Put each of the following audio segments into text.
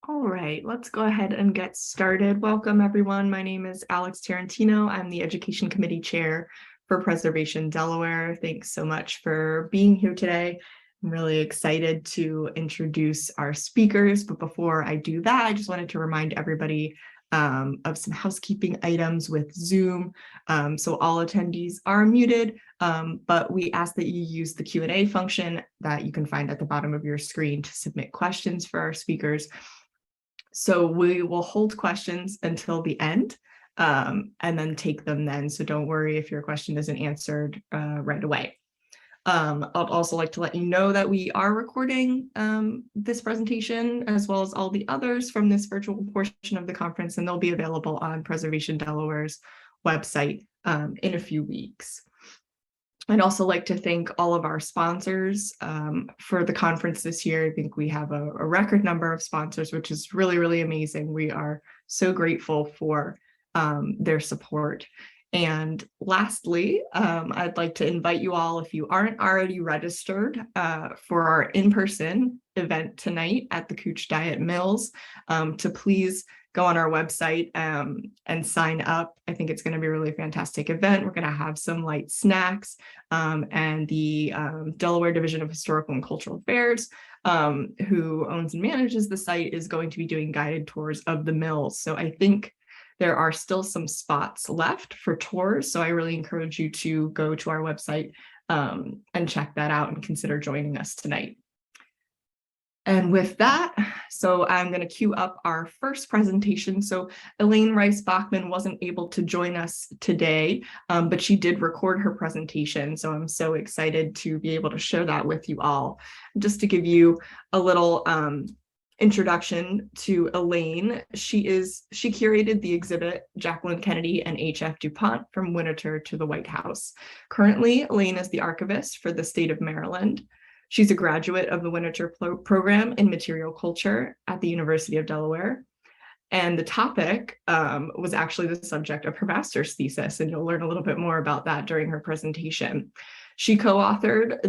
All right, let's go ahead and get started. Welcome, everyone. My name is Alex Tarantino. I'm the Education Committee Chair for Preservation Delaware. Thanks so much for being here today. I'm really excited to introduce our speakers, but before I do that, I just wanted to remind everybody of some housekeeping items with Zoom. So all attendees are muted, but we ask that you use the Q&A function that you can find at the bottom of your screen to submit questions for our speakers. So we will hold questions until the end and then take them then. So don't worry if your question isn't answered right away. I'd also like to let you know that we are recording this presentation as well as all the others from this virtual portion of the conference, and they'll be available on Preservation Delaware's website in a few weeks. I'd also like to thank all of our sponsors for the conference this year. I think we have a record number of sponsors, which is really, really amazing. We are so grateful for their support. And lastly, I'd like to invite you all, if you aren't already registered for our in-person event tonight at the Cooch Diet Mills, to please go on our website and sign up. I think it's going to be a really fantastic event. We're going to have some light snacks, and the Delaware Division of Historical and Cultural Affairs, who owns and manages the site, is going to be doing guided tours of the mills. So I think there are still some spots left for tours. So I really encourage you to go to our website and check that out and consider joining us tonight. And with that, so I'm going to queue up our first presentation. So Elaine Bachmann wasn't able to join us today, but she did record her presentation. So I'm so excited to be able to share that with you all. Just to give you a little introduction to Elaine, she curated the exhibit Jacqueline Kennedy and H.F. duPont from Winterthur to the White House. Currently, Elaine is the archivist for the state of Maryland. She's a graduate of the Winterthur program in material culture at the University of Delaware. And the topic was actually the subject of her master's thesis, and you'll learn a little bit more about that during her presentation. She co-authored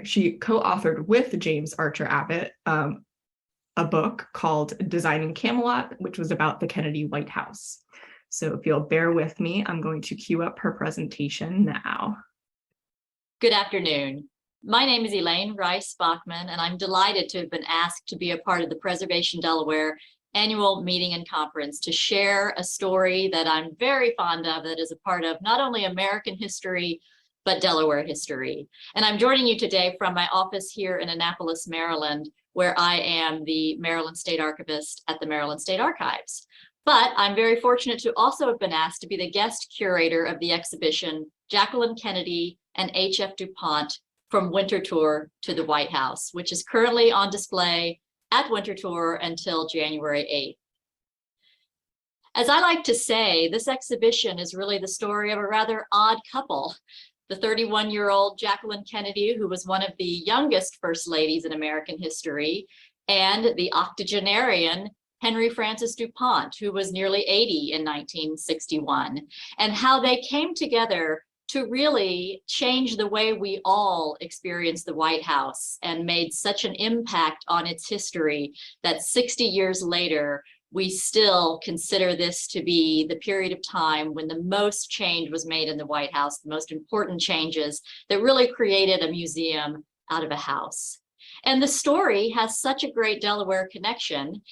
she co-authored with James Archer Abbott a book called Designing Camelot, which was about the Kennedy White House. So if you'll bear with me, I'm going to queue up her presentation now. Good afternoon. My name is Elaine Bachmann, and I'm delighted to have been asked to be a part of the Preservation Delaware annual meeting and conference to share a story that I'm very fond of, that is a part of not only American history, but Delaware history. And I'm joining you today from my office here in Annapolis, Maryland, where I am the Maryland State Archivist at the Maryland State Archives. But I'm very fortunate to also have been asked to be the guest curator of the exhibition Jacqueline Kennedy and H.F. duPont from Winterthur to the White House, which is currently on display at Winterthur until January 8th. As I like to say, this exhibition is really the story of a rather odd couple. The 31-year-old Jacqueline Kennedy, who was one of the youngest first ladies in American history, and the octogenarian Henry Francis duPont, who was nearly 80 in 1961, and how they came together to really change the way we all experience the White House and made such an impact on its history that 60 years later, we still consider this to be the period of time when the most change was made in the White House, the most important changes that really created a museum out of a house. And the story has such a great Delaware connection.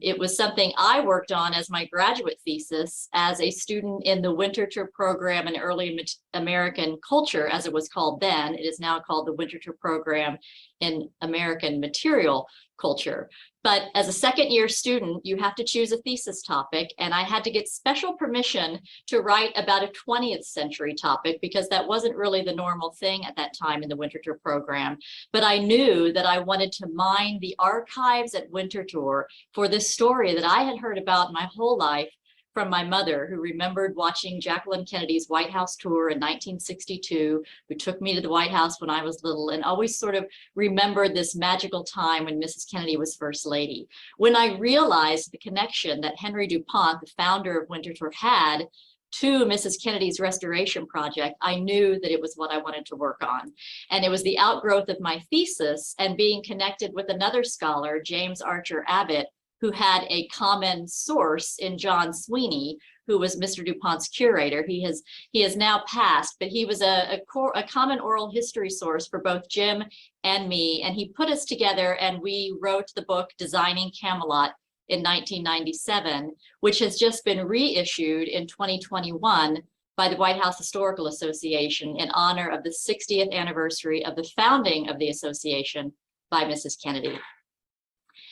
It was something I worked on as my graduate thesis as a student in the Winterthur program in early American culture, as it was called then. It is now called the Winterthur program in American material culture. But as a second-year student, you have to choose a thesis topic, and I had to get special permission to write about a 20th century topic because that wasn't really the normal thing at that time in the Winterthur program. But I knew that I wanted to mine the archives at Winterthur for this story that I had heard about my whole life from my mother, who remembered watching Jacqueline Kennedy's White House tour in 1962, who took me to the White House when I was little, and always sort of remembered this magical time when Mrs. Kennedy was First Lady. When I realized the connection that Henry duPont, the founder of Winterthur, had to Mrs. Kennedy's restoration project, I knew that it was what I wanted to work on. And it was the outgrowth of my thesis and being connected with another scholar, James Archer Abbott, who had a common source in John Sweeney, who was Mr. duPont's curator. He has now passed, but he was a common oral history source for both Jim and me. And he put us together and we wrote the book Designing Camelot in 1997, which has just been reissued in 2021 by the White House Historical Association in honor of the 60th anniversary of the founding of the association by Mrs. Kennedy.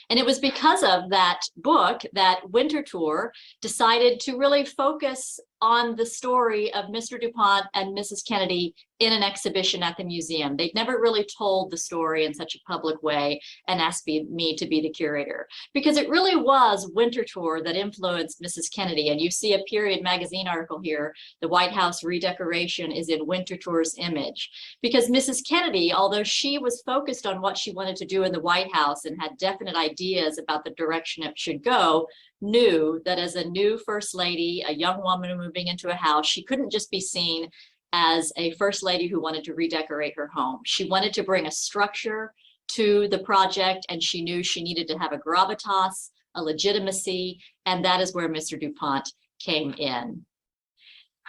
And it was because of that book that Winterthur decided to really focus on the story of Mr. duPont and Mrs. Kennedy in an exhibition at the museum. They'd never really told the story in such a public way and asked me to be the curator, because it really was Winterthur that influenced Mrs. Kennedy. And you see a Period magazine article here, the White House redecoration is in Winterthur's image, because Mrs. Kennedy, although she was focused on what she wanted to do in the White House and had definite ideas about the direction it should go, knew that as a new first lady, a young woman moving into a house, she couldn't just be seen as a first lady who wanted to redecorate her home. She wanted to bring a structure to the project, and she knew she needed to have a gravitas, a legitimacy, and that is where Mr. duPont came in.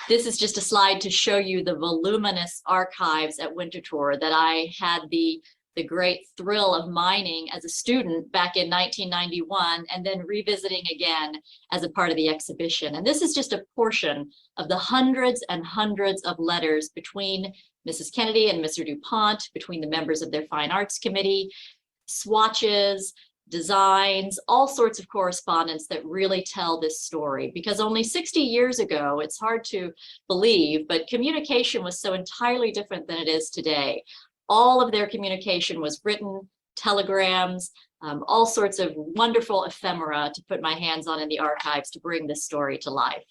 This is just a slide to show you the voluminous archives at Winterthur that I had the great thrill of mining as a student back in 1991 and then revisiting again as a part of the exhibition. And this is just a portion of the hundreds and hundreds of letters between Mrs. Kennedy and Mr. duPont, between the members of their Fine Arts Committee, swatches, designs, all sorts of correspondence that really tell this story. Because only 60 years ago, it's hard to believe, but communication was so entirely different than it is today. All of their communication was written, telegrams, all sorts of wonderful ephemera to put my hands on in the archives to bring this story to life.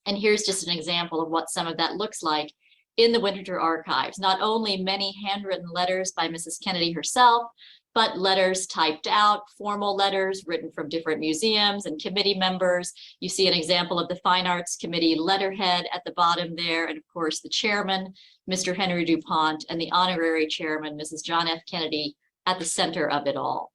And here's just an example of what some of that looks like in the Winterthur archives. Not only many handwritten letters by Mrs. Kennedy herself, but letters typed out, formal letters written from different museums and committee members. You see an example of the Fine Arts Committee letterhead at the bottom there, and of course the chairman, Mr. Henry duPont, and the honorary chairman, Mrs. John F. Kennedy, at the center of it all.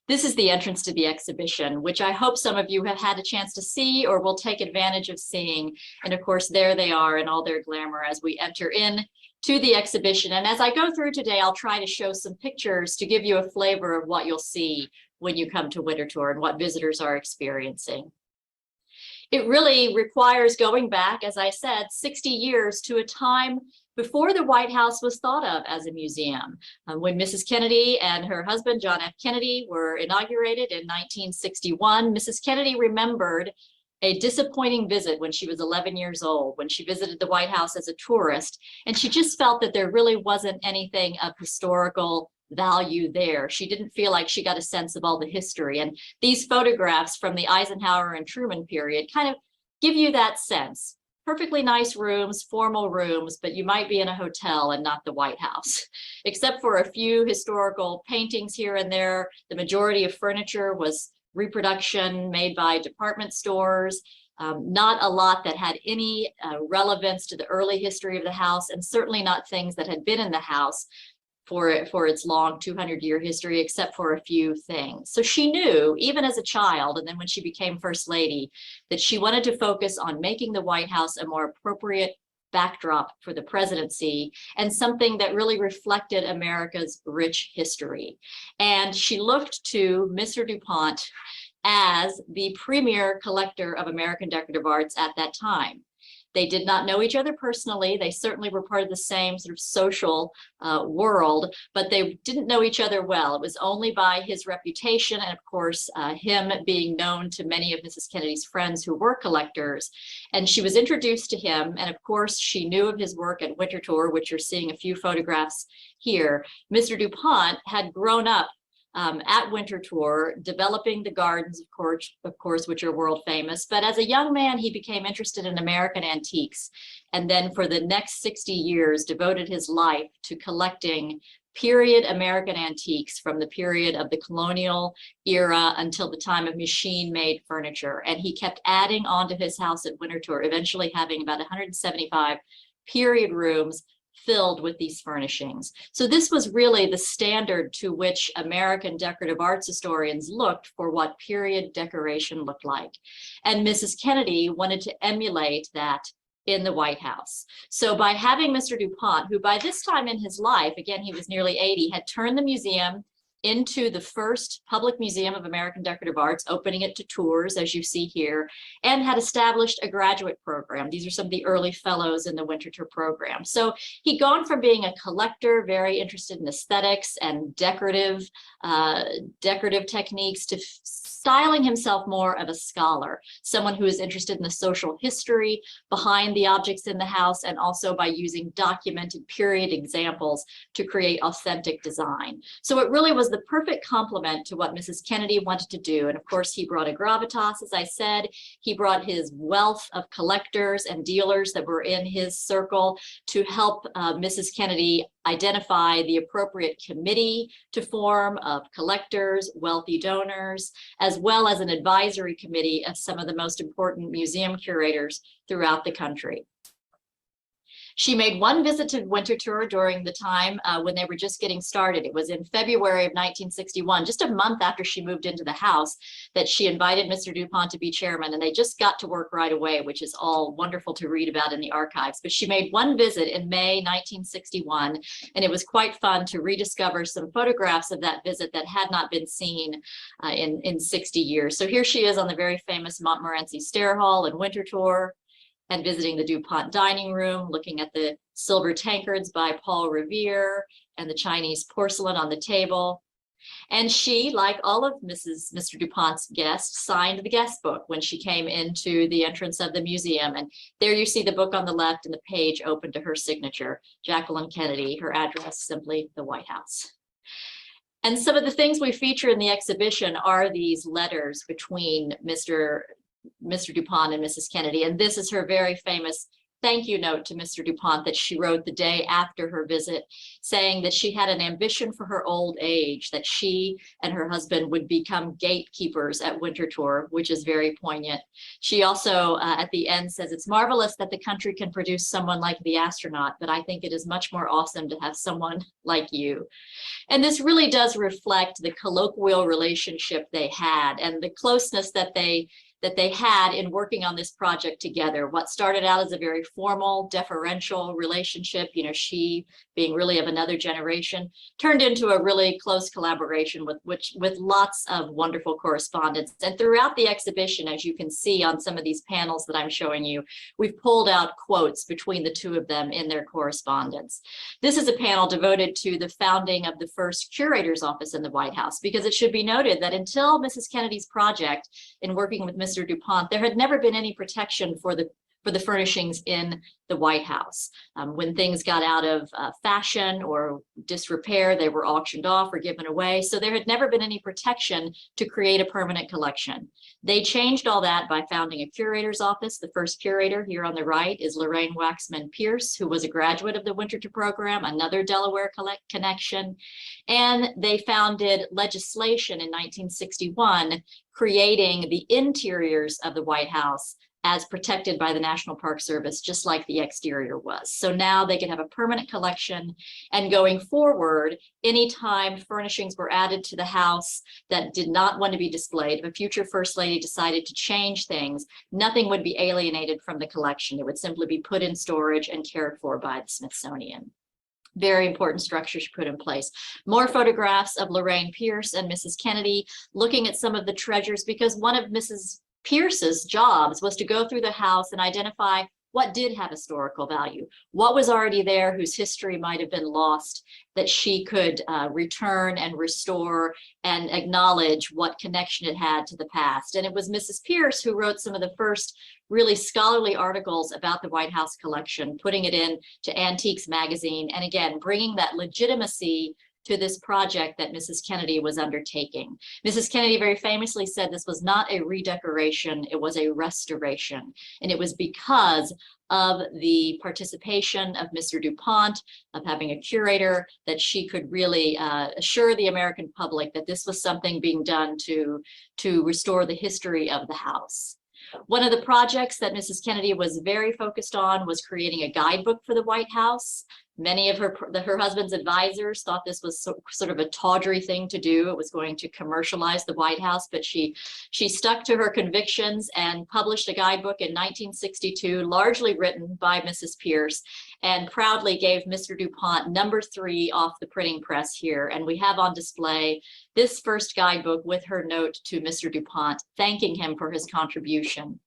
This is the entrance to the exhibition, which I hope some of you have had a chance to see or will take advantage of seeing. And of course, there they are in all their glamour as we enter in to the exhibition. And as I go through today, I'll try to show some pictures to give you a flavor of what you'll see when you come to Winterthur and what visitors are experiencing. It really requires going back, as I said, 60 years to a time before the White House was thought of as a museum. When Mrs. Kennedy and her husband, John F. Kennedy, were inaugurated in 1961, Mrs. Kennedy remembered a disappointing visit when she was 11 years old, when she visited the White House as a tourist, and she just felt that there really wasn't anything of historical value there. She didn't feel like she got a sense of all the history. And these photographs from the Eisenhower and Truman period kind of give you that sense. Perfectly nice rooms, formal rooms, but you might be in a hotel and not the White House. Except for a few historical paintings here and there, the majority of furniture was reproduction made by department stores, not a lot that had any relevance to the early history of the house, and certainly not things that had been in the house for its long 200-year history, except for a few things. So she knew, even as a child, and then when she became First Lady, that she wanted to focus on making the White House a more appropriate backdrop for the presidency and something that really reflected America's rich history. And she looked to Mr. duPont as the premier collector of American decorative arts at that time. They did not know each other personally. They certainly were part of the same sort of social world, but they didn't know each other well. It was only by his reputation and, of course, him being known to many of Mrs. Kennedy's friends who were collectors. And she was introduced to him. And, of course, she knew of his work at Winterthur, which you're seeing a few photographs here. Mr. duPont had grown up at Winterthur, developing the gardens, of course, which are world famous. But as a young man, he became interested in American antiques. And then for the next 60 years, devoted his life to collecting period American antiques from the period of the colonial era until the time of machine-made furniture. And he kept adding onto his house at Winterthur, eventually having about 175 period rooms filled with these furnishings. So this was really the standard to which American decorative arts historians looked for what period decoration looked like. And Mrs. Kennedy wanted to emulate that in the White House. So by having Mr. duPont, who by this time in his life, again, he was nearly 80, had turned the museum into the first public museum of American decorative arts, opening it to tours, as you see here, and had established a graduate program. These are some of the early fellows in the Winterthur program. So he'd gone from being a collector, very interested in aesthetics and decorative techniques, to styling himself more of a scholar, someone who is interested in the social history behind the objects in the house, and also by using documented period examples to create authentic design. So it really was the perfect complement to what Mrs. Kennedy wanted to do. And of course, he brought a gravitas, as I said. He brought his wealth of collectors and dealers that were in his circle to help Mrs. Kennedy identify the appropriate committee to form of collectors, wealthy donors, as well as an advisory committee of some of the most important museum curators throughout the country. She made one visit to Winterthur during the time when they were just getting started. It was in February of 1961, just a month after she moved into the house, that she invited Mr. duPont to be chairman, and they just got to work right away, which is all wonderful to read about in the archives. But she made one visit in May 1961, and it was quite fun to rediscover some photographs of that visit that had not been seen in 60 years. So here she is on the very famous Montmorency Stair Hall in Winterthur, and visiting the duPont dining room, looking at the silver tankards by Paul Revere and the Chinese porcelain on the table. And she, like all of Mr. duPont's guests, signed the guest book when she came into the entrance of the museum. And there you see the book on the left and the page open to her signature, Jacqueline Kennedy, her address simply the White House. And some of the things we feature in the exhibition are these letters between Mr. duPont and Mrs. Kennedy. And this is her very famous thank you note to Mr. duPont that she wrote the day after her visit, saying that she had an ambition for her old age, that she and her husband would become gatekeepers at Winterthur, which is very poignant. She also, at the end, says, it's marvelous that the country can produce someone like the astronaut, but I think it is much more awesome to have someone like you. And this really does reflect the colloquial relationship they had and the closeness that they had in working on this project together. What started out as a very formal, deferential relationship, you know, she being really of another generation, turned into a really close collaboration with lots of wonderful correspondence. And throughout the exhibition, as you can see on some of these panels that I'm showing you, we've pulled out quotes between the two of them in their correspondence. This is a panel devoted to the founding of the first curator's office in the White House, because it should be noted that until Mrs. Kennedy's project in working with Mr. duPont, there had never been any protection for the furnishings in the White House. When things got out of fashion or disrepair, they were auctioned off or given away. So there had never been any protection to create a permanent collection. They changed all that by founding a curator's office. The first curator here on the right is Lorraine Waxman Pierce, who was a graduate of the Winterthur program, another Delaware connection. And they founded legislation in 1961, creating the interiors of the White House as protected by the National Park Service, just like the exterior was. So now they can have a permanent collection, and going forward, anytime furnishings were added to the house that did not want to be displayed, if a future First Lady decided to change things, nothing would be alienated from the collection. It would simply be put in storage and cared for by the Smithsonian. Very important structure she put in place. More photographs of Lorraine Pierce and Mrs. Kennedy looking at some of the treasures, because one of Mrs. Pierce's jobs was to go through the house and identify what did have historical value, what was already there whose history might have been lost, that she could return and restore and acknowledge what connection it had to the past. And it was Mrs. Pierce who wrote some of the first really scholarly articles about the White House collection, putting it in to Antiques magazine, and again, bringing that legitimacy to this project that Mrs. Kennedy was undertaking. Mrs. Kennedy very famously said this was not a redecoration, it was a restoration. And it was because of the participation of Mr. DuPont, of having a curator, that she could really assure the American public that this was something being done to restore the history of the house. One of the projects that Mrs. Kennedy was very focused on was creating a guidebook for the White House. Many of her husband's advisors thought this was sort of a tawdry thing to do. It was going to commercialize the White House, but she stuck to her convictions and published a guidebook in 1962, largely written by Mrs. Pierce, and proudly gave Mr. DuPont #3 off the printing press here. And we have on display this first guidebook with her note to Mr. DuPont, thanking him for his contribution.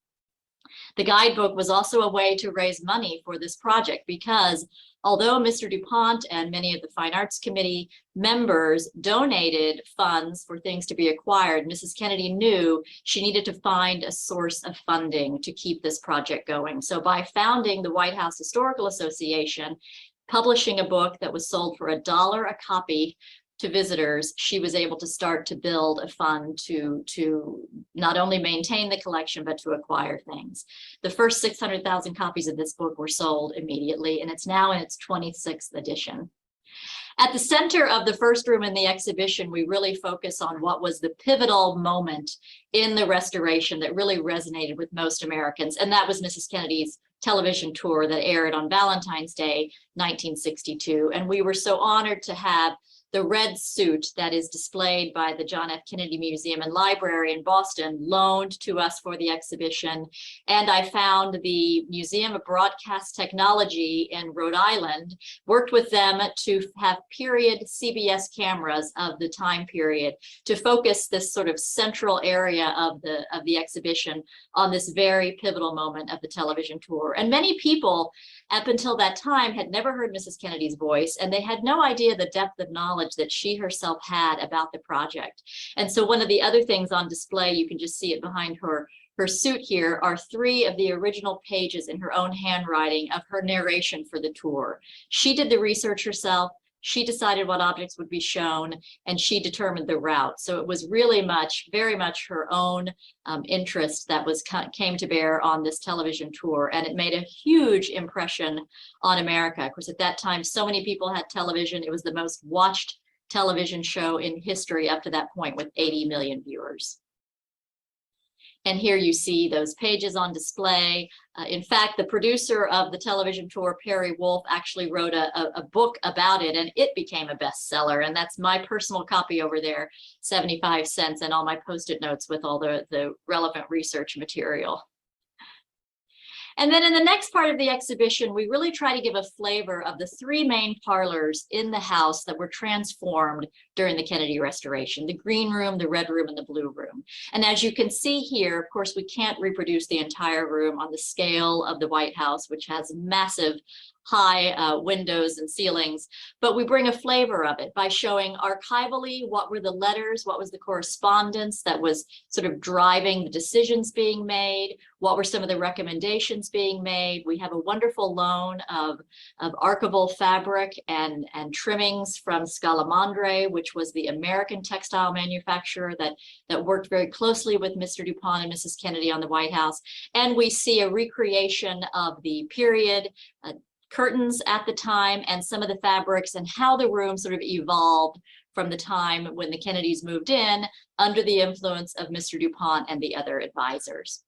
The guidebook was also a way to raise money for this project because although Mr. DuPont and many of the Fine Arts Committee members donated funds for things to be acquired, Mrs. Kennedy knew she needed to find a source of funding to keep this project going. So by founding the White House Historical Association, publishing a book that was sold for $1 a copy to visitors, she was able to start to build a fund to not only maintain the collection, but to acquire things. The first 600,000 copies of this book were sold immediately, and it's now in its 26th edition. At the center of the first room in the exhibition, we really focus on what was the pivotal moment in the restoration that really resonated with most Americans, and that was Mrs. Kennedy's television tour that aired on Valentine's Day, 1962. And we were so honored to have the red suit that is displayed by the John F. Kennedy Museum and Library in Boston loaned to us for the exhibition. And I found the Museum of Broadcast Technology in Rhode Island, worked with them to have period CBS cameras of the time period to focus this sort of central area of the exhibition on this very pivotal moment of the television tour. And many people up until that time had never heard Mrs. Kennedy's voice, and they had no idea the depth of knowledge that she herself had about the project. And so one of the other things on display, you can just see it behind her suit here, are 3 of the original pages in her own handwriting of her narration for the tour. She did the research herself. She decided what objects would be shown, and she determined the route. So it was really very much her own interest that came to bear on this television tour, and it made a huge impression on America. Of course, at that time, so many people had television. It was the most watched television show in history up to that point, with 80 million viewers. And here you see those pages on display. In fact, the producer of the television tour, Perry Wolf, actually wrote a book about it, and it became a bestseller. And that's my personal copy over there, 75 cents, and all my Post-it notes with all the relevant research material. And then in the next part of the exhibition, we really try to give a flavor of the 3 main parlors in the house that were transformed during the Kennedy restoration: the green room, the red room, and the blue room. And as you can see here, of course, we can't reproduce the entire room on the scale of the White House, which has massive high windows and ceilings, but we bring a flavor of it by showing archivally what were the letters, what was the correspondence that was sort of driving the decisions being made, what were some of the recommendations being made. We have a wonderful loan of archival fabric and trimmings from Scalamandre, which was the American textile manufacturer that worked very closely with Mr. DuPont and Mrs. Kennedy on the White House. And we see a recreation of the period curtains at the time and some of the fabrics and how the room sort of evolved from the time when the Kennedys moved in under the influence of Mr. DuPont and the other advisors.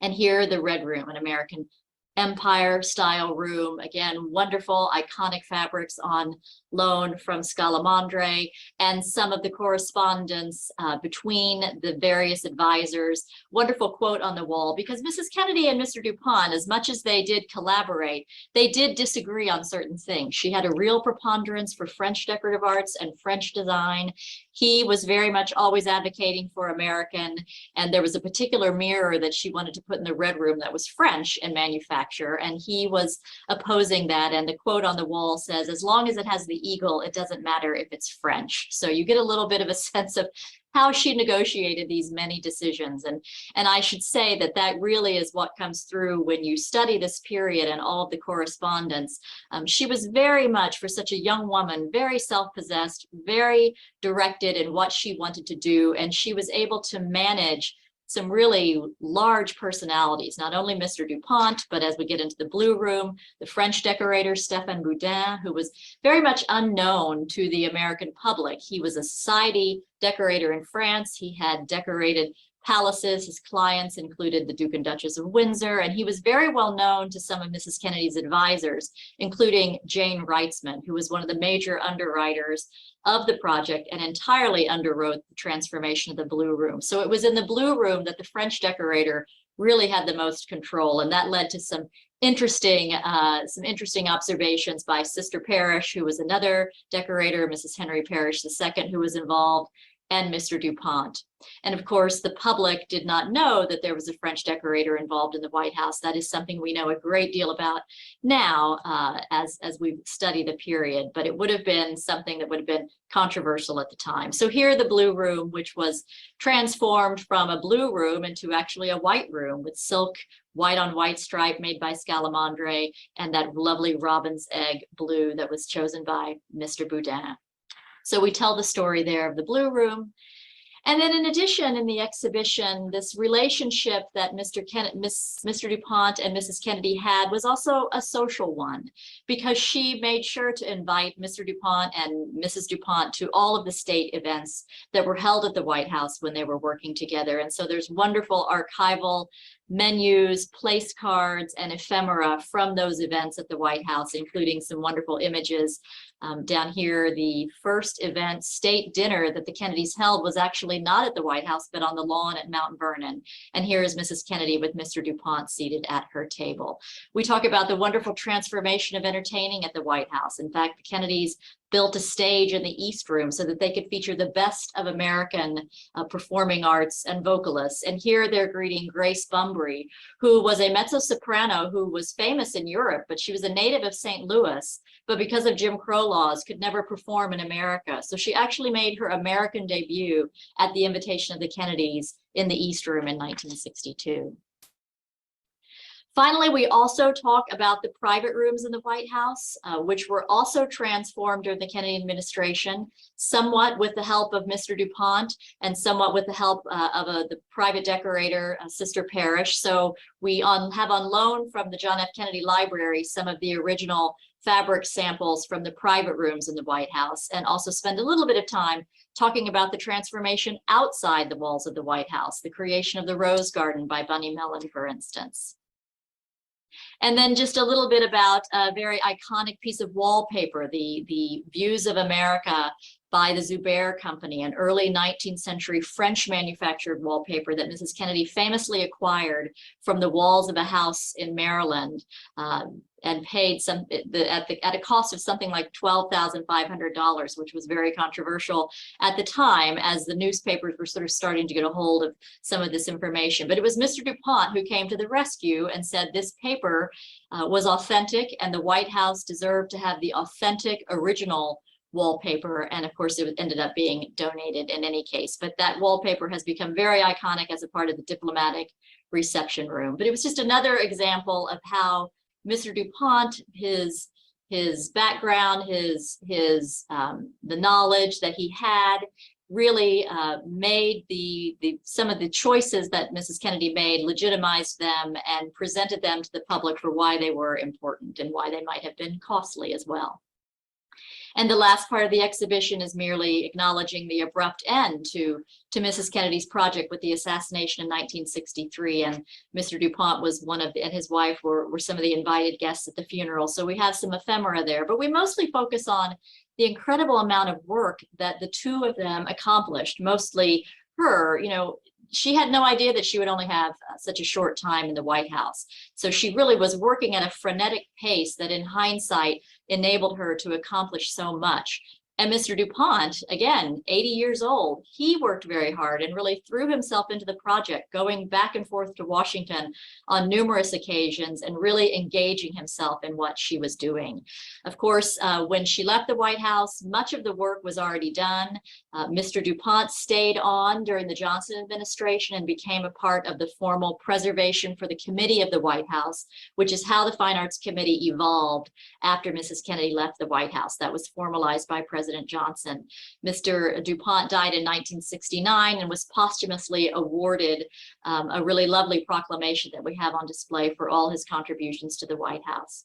And here, the red room, an American Empire style room. Again, wonderful iconic fabrics on loan from Scalamandre, and some of the correspondence between the various advisors. Wonderful quote on the wall, because Mrs. Kennedy and Mr. DuPont, as much as they did collaborate, they did disagree on certain things. She had a real preponderance for French decorative arts and French design. He was very much always advocating for American, and there was a particular mirror that she wanted to put in the red room that was French in manufacture, and he was opposing that. And the quote on the wall says, "As long as it has the eagle, it doesn't matter if it's French." So you get a little bit of a sense of how she negotiated these many decisions. And I should say that that really is what comes through when you study this period and all of the correspondence. She was very much, for such a young woman, very self-possessed, very directed in what she wanted to do. And she was able to manage some really large personalities, not only Mr. DuPont, but as we get into the Blue Room, the French decorator Stéphane Boudin, who was very much unknown to the American public. He was a society decorator in France. He had decorated palaces. His clients included the Duke and Duchess of Windsor, and he was very well known to some of Mrs. Kennedy's advisors, including Jane Wrightsman, who was one of the major underwriters of the project and entirely underwrote the transformation of the Blue Room. So it was in the Blue Room that the French decorator really had the most control, and that led to some interesting observations by Sister Parrish, who was another decorator, Mrs. Henry Parrish II, who was involved, and Mr. DuPont. And of course, the public did not know that there was a French decorator involved in the White House. That is something we know a great deal about now as we study the period, but it would have been something that would have been controversial at the time. So here the Blue Room, which was transformed from a blue room into actually a white room with silk white on white stripe made by Scalamandre and that lovely robin's egg blue that was chosen by Mr. Boudin. So we tell the story there of the Blue Room. And then in addition, in the exhibition, this relationship that Mr. DuPont and Mrs. Kennedy had was also a social one, because she made sure to invite Mr. DuPont and Mrs. DuPont to all of the state events that were held at the White House when they were working together. And so there's wonderful archival menus, place cards, and ephemera from those events at the White House, including some wonderful images. Down here, the first event, state dinner that the Kennedys held, was actually not at the White House, but on the lawn at Mount Vernon. And here is Mrs. Kennedy with Mr. DuPont seated at her table. We talk about the wonderful transformation of entertaining at the White House. In fact, the Kennedys built a stage in the East Room so that they could feature the best of American performing arts and vocalists. And here they're greeting Grace Bumbry, who was a mezzo-soprano who was famous in Europe, but she was a native of St. Louis, but because of Jim Crow laws could never perform in America. So she actually made her American debut at the invitation of the Kennedys in the East Room in 1962. Finally, we also talk about the private rooms in the White House, which were also transformed during the Kennedy administration, somewhat with the help of Mr. DuPont and somewhat with the help of the private decorator, Sister Parrish. So we have on loan from the John F. Kennedy Library some of the original fabric samples from the private rooms in the White House, and also spend a little bit of time talking about the transformation outside the walls of the White House, the creation of the Rose Garden by Bunny Mellon, for instance. And then just a little bit about a very iconic piece of wallpaper, the Views of America by the Zuber Company, an early 19th century French manufactured wallpaper that Mrs. Kennedy famously acquired from the walls of a house in Maryland and paid at a cost of something like $12,500, which was very controversial at the time, as the newspapers were sort of starting to get a hold of some of this information. But it was Mr. DuPont who came to the rescue and said this paper was authentic, and the White House deserved to have the authentic original wallpaper. And of course, it ended up being donated in any case. But that wallpaper has become very iconic as a part of the diplomatic reception room. But it was just another example of how Mr. DuPont, his background, the knowledge that he had, really made some of the choices that Mrs. Kennedy made, legitimized them and presented them to the public for why they were important and why they might have been costly as well. And the last part of the exhibition is merely acknowledging the abrupt end to Mrs. Kennedy's project with the assassination in 1963. And Mr. DuPont was and his wife were some of the invited guests at the funeral. So we have some ephemera there, but we mostly focus on the incredible amount of work that the two of them accomplished, mostly her. She had no idea that she would only have such a short time in the White House. So she really was working at a frenetic pace that in hindsight enabled her to accomplish so much. And Mr. DuPont, again, 80 years old, he worked very hard and really threw himself into the project, going back and forth to Washington on numerous occasions and really engaging himself in what she was doing. Of course, when she left the White House, much of the work was already done. Mr. DuPont stayed on during the Johnson administration and became a part of the formal preservation for the committee of the White House, which is how the Fine Arts Committee evolved after Mrs. Kennedy left the White House. That was formalized by President Johnson. Mr. DuPont died in 1969 and was posthumously awarded a really lovely proclamation that we have on display for all his contributions to the White House.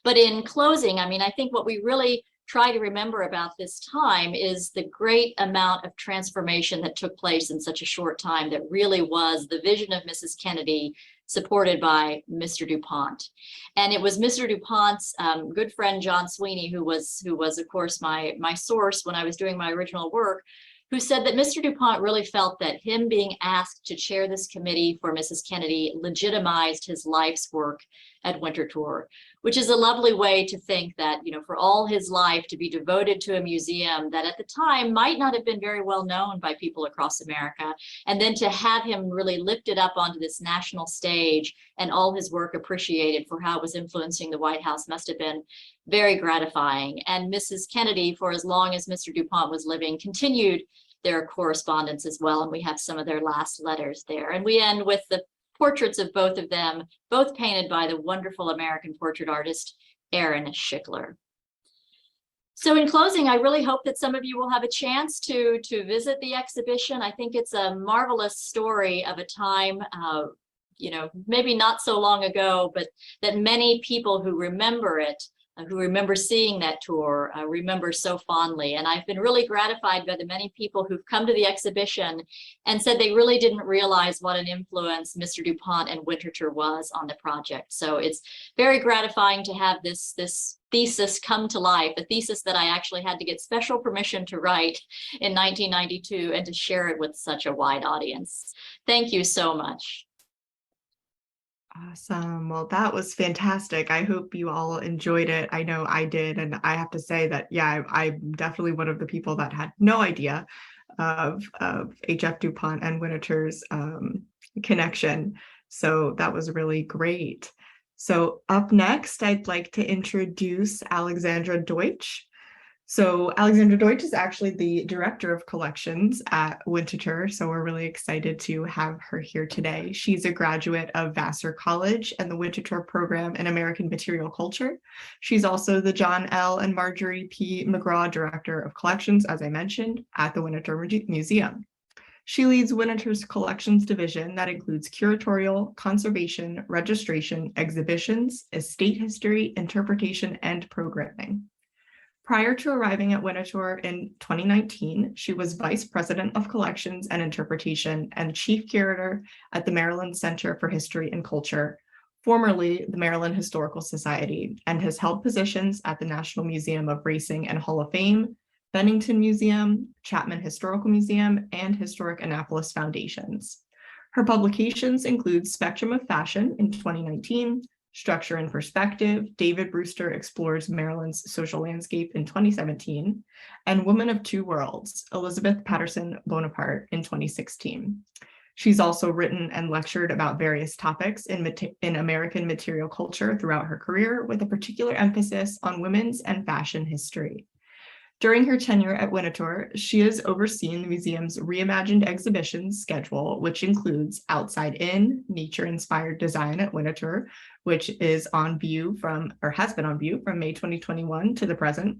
But in closing, I mean, I think what we really try to remember about this time is the great amount of transformation that took place in such a short time that really was the vision of Mrs. Kennedy, supported by Mr. DuPont. And it was Mr. DuPont's good friend, John Sweeney, who was of course, my source when I was doing my original work, who said that Mr. DuPont really felt that him being asked to chair this committee for Mrs. Kennedy legitimized his life's work at Winterthur, which is a lovely way to think that, you know, for all his life to be devoted to a museum that at the time might not have been very well known by people across America, and then to have him really lifted up onto this national stage and all his work appreciated for how it was influencing the White House must have been very gratifying. And Mrs. Kennedy, for as long as Mr. DuPont was living, continued their correspondence as well, and we have some of their last letters there. And we end with the portraits of both of them, both painted by the wonderful American portrait artist, Aaron Schickler. So in closing, I really hope that some of you will have a chance to visit the exhibition. I think it's a marvelous story of a time, you know, maybe not so long ago, but that many people who remember it, who remember seeing that tour, remember so fondly. And I've been really gratified by the many people who've come to the exhibition and said they really didn't realize what an influence Mr. DuPont and Winterthur was on the project. So it's very gratifying to have this thesis come to life, a thesis that I actually had to get special permission to write in 1992 and to share it with such a wide audience. Thank you so much. Awesome. Well, that was fantastic. I hope you all enjoyed it. I know I did. And I have to say that, yeah, I'm definitely one of the people that had no idea of H.F. DuPont and Winterthur's connection. So that was really great. So up next, I'd like to introduce Alexandra Deutsch. So Alexandra Deutsch is actually the director of collections at Winterthur, so we're really excited to have her here today. She's a graduate of Vassar College and the Winterthur program in American Material Culture. She's also the John L. and Marjorie P. McGraw Director of Collections, as I mentioned, at the Winterthur Museum. She leads Winterthur's collections division that includes curatorial, conservation, registration, exhibitions, estate history, interpretation, and programming. Prior to arriving at Winterthur in 2019, she was Vice President of Collections and Interpretation and Chief Curator at the Maryland Center for History and Culture, formerly the Maryland Historical Society, and has held positions at the National Museum of Racing and Hall of Fame, Bennington Museum, Chapman Historical Museum, and Historic Annapolis Foundations. Her publications include Spectrum of Fashion in 2019, Structure and Perspective, David Brewster Explores Maryland's Social Landscape in 2017, and Woman of Two Worlds, Elizabeth Patterson Bonaparte in 2016. She's also written and lectured about various topics in American material culture throughout her career, with a particular emphasis on women's and fashion history. During her tenure at Winterthur, she has overseen the museum's reimagined exhibitions schedule, which includes Outside In, Nature-Inspired Design at Winterthur, which is on view from, or has been on view from May 2021 to the present.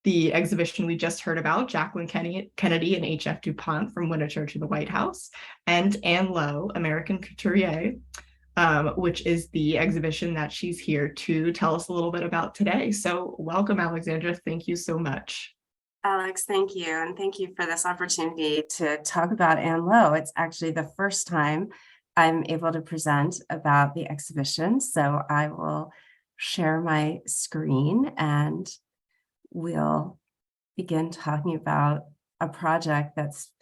The exhibition we just heard about, Jacqueline Kennedy and H.F. DuPont from Winterthur to the White House, and Anne Lowe, American Couturier, which is the exhibition that she's here to tell us a little bit about today. So welcome, Alexandra. Thank you so much. Alex, thank you. And thank you for this opportunity to talk about Anne Lowe. It's actually the first time I'm able to present about the exhibition. So I will share my screen and we'll begin talking about a project that's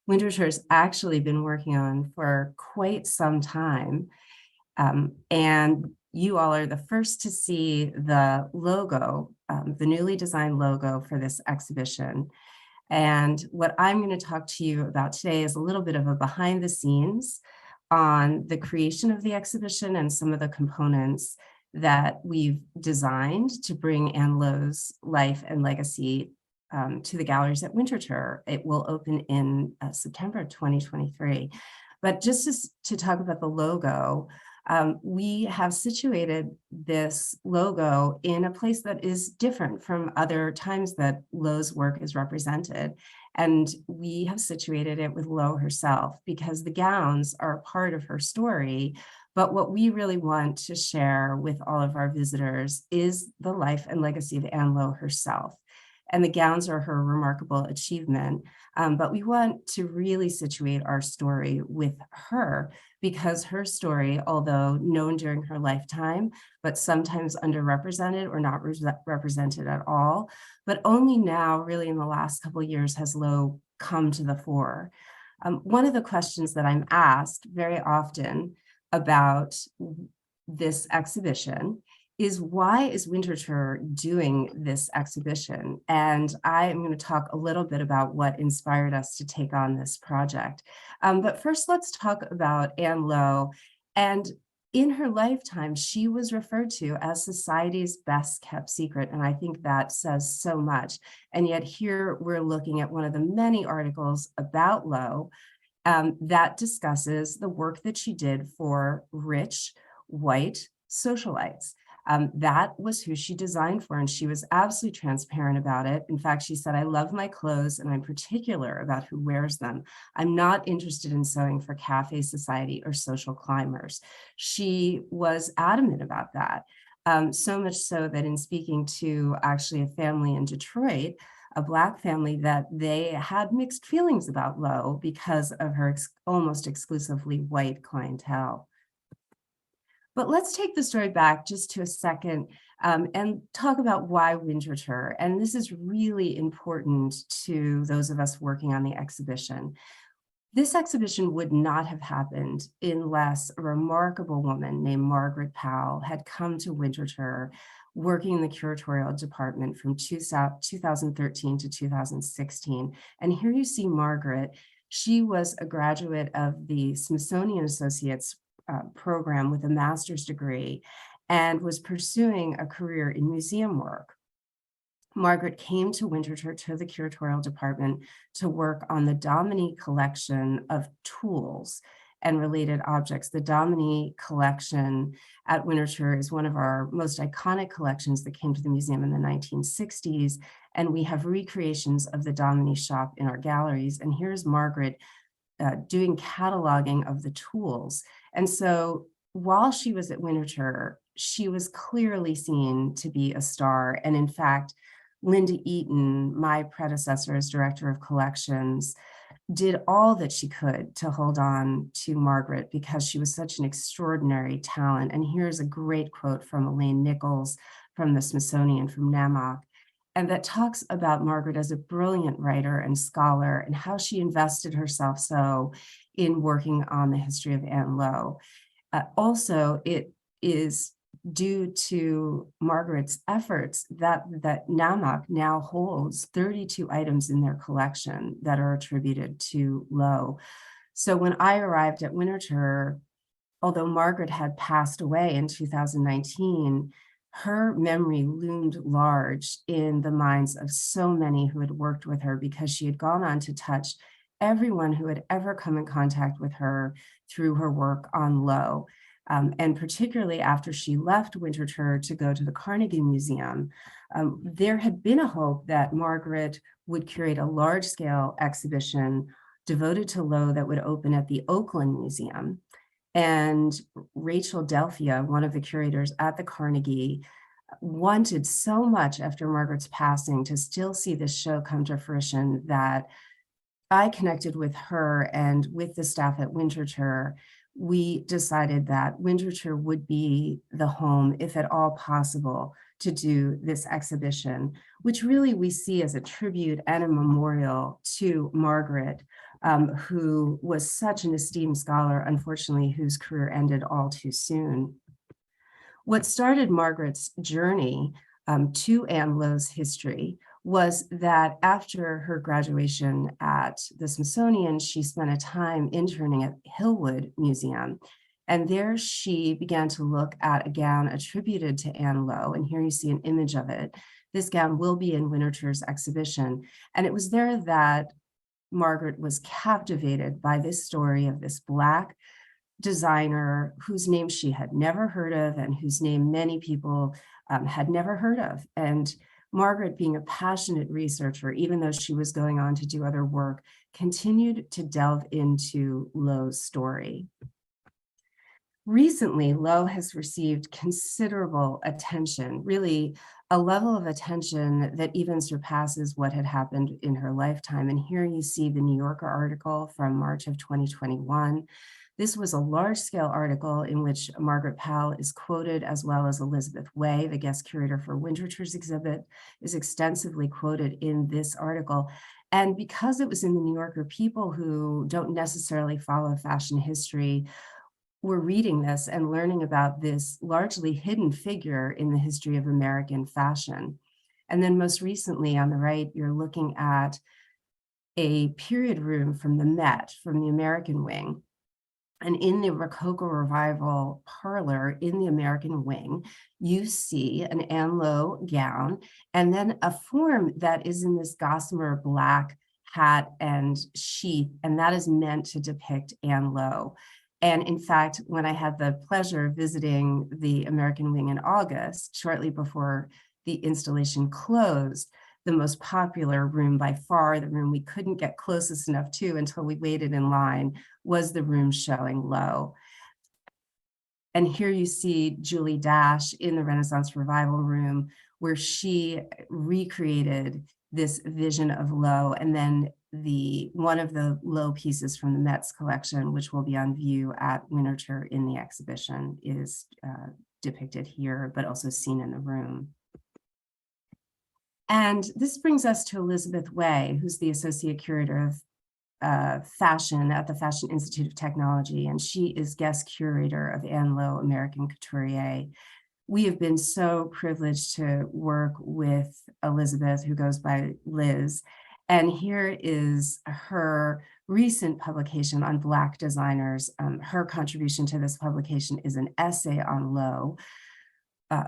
Winterthur's actually been working on for quite some time. And you all are the first to see the logo, the newly designed logo for this exhibition. And what I'm going to talk to you about today is a little bit of a behind the scenes on the creation of the exhibition and some of the components that we've designed to bring Anne Lowe's life and legacy to the galleries at Winterthur. It will open in September 2023. But just to talk about the logo, we have situated this logo in a place that is different from other times that Lowe's work is represented. And we have situated it with Lowe herself because the gowns are a part of her story. But what we really want to share with all of our visitors is the life and legacy of Anne Lowe herself. And the gowns are her remarkable achievement. But we want to really situate our story with her because her story, although known during her lifetime, but sometimes underrepresented or not represented at all, but only now, really in the last couple of years, has Lowe come to the fore. One of the questions that I'm asked very often about this exhibition is why is Winterthur doing this exhibition? And I am going to talk a little bit about what inspired us to take on this project. But first, let's talk about Anne Lowe. And in her lifetime, she was referred to as society's best kept secret. And I think that says so much. And yet here we're looking at one of the many articles about Lowe that discusses the work that she did for rich, white socialites. That was who she designed for, and she was absolutely transparent about it. In fact, she said, I love my clothes, and I'm particular about who wears them. I'm not interested in sewing for cafe society or social climbers. She was adamant about that, so much so that in speaking to actually a family in Detroit, a Black family, that they had mixed feelings about Lowe because of her almost exclusively white clientele. But let's take the story back just to a second and talk about why Winterthur. And this is really important to those of us working on the exhibition. This exhibition would not have happened unless a remarkable woman named Margaret Powell had come to Winterthur, working in the curatorial department from 2013 to 2016. And here you see Margaret. She was a graduate of the Smithsonian Associates program with a master's degree and was pursuing a career in museum work. Margaret came to Winterthur to the curatorial department to work on the Dominy collection of tools and related objects. The Dominy collection at Winterthur is one of our most iconic collections that came to the museum in the 1960s, and we have recreations of the Dominy shop in our galleries. And here's Margaret doing cataloging of the tools. And so while she was at Winterthur, she was clearly seen to be a star. And in fact, Linda Eaton, my predecessor as director of collections, did all that she could to hold on to Margaret because she was such an extraordinary talent. And here's a great quote from Elaine Nichols from the Smithsonian, from NAMOC, and that talks about Margaret as a brilliant writer and scholar and how she invested herself so in working on the history of Anne Lowe. Also, it is due to Margaret's efforts that NAMOC now holds 32 items in their collection that are attributed to Lowe. So when I arrived at Winterthur, although Margaret had passed away in 2019, her memory loomed large in the minds of so many who had worked with her because she had gone on to touch everyone who had ever come in contact with her through her work on Lowe. And particularly after she left Winterthur to go to the Carnegie Museum, there had been a hope that Margaret would curate a large-scale exhibition devoted to Lowe that would open at the Oakland Museum. And Rachel Delphia, one of the curators at the Carnegie, wanted so much after Margaret's passing to still see this show come to fruition that I connected with her and with the staff at Winterthur. We decided that Winterthur would be the home, if at all possible, to do this exhibition, which really we see as a tribute and a memorial to Margaret, who was such an esteemed scholar, unfortunately, whose career ended all too soon. What started Margaret's journey to Anne Lowe's history was that after her graduation at the Smithsonian, she spent a time interning at Hillwood Museum. And there she began to look at a gown attributed to Anne Lowe. And here you see an image of it. This gown will be in Winterthur's exhibition. And it was there that Margaret was captivated by this story of this Black designer whose name she had never heard of and whose name many people had never heard of. And Margaret, being a passionate researcher, even though she was going on to do other work, continued to delve into Lowe's story. Recently, Lowe has received considerable attention, really a level of attention that even surpasses what had happened in her lifetime. And here you see the New Yorker article from March of 2021. This was a large-scale article in which Margaret Powell is quoted, as well as Elizabeth Way, the guest curator for Winterthur's exhibit, is extensively quoted in this article. And because it was in the New Yorker, people who don't necessarily follow fashion history were reading this and learning about this largely hidden figure in the history of American fashion. And then most recently on the right, you're looking at a period room from the Met, from the American wing. And in the Rococo Revival parlor in the American wing, you see an Anne Lowe gown, and then a form that is in this gossamer black hat and sheath, and that is meant to depict Anne Lowe. And in fact, when I had the pleasure of visiting the American wing in August, shortly before the installation closed, the most popular room by far, the room we couldn't get closest enough to until we waited in line, was the room showing Lowe. And here you see Julie Dash in the Renaissance Revival room, where she recreated this vision of Lowe, and then one of the Lowe pieces from the Met's collection, which will be on view at Winterthur in the exhibition, is depicted here, but also seen in the room. And this brings us to Elizabeth Way, who's the Associate Curator of Fashion at the Fashion Institute of Technology, and she is guest curator of Anne Lowe American Couturier. We have been so privileged to work with Elizabeth, who goes by Liz, and here is her recent publication on Black designers. Her contribution to this publication is an essay on Lowe.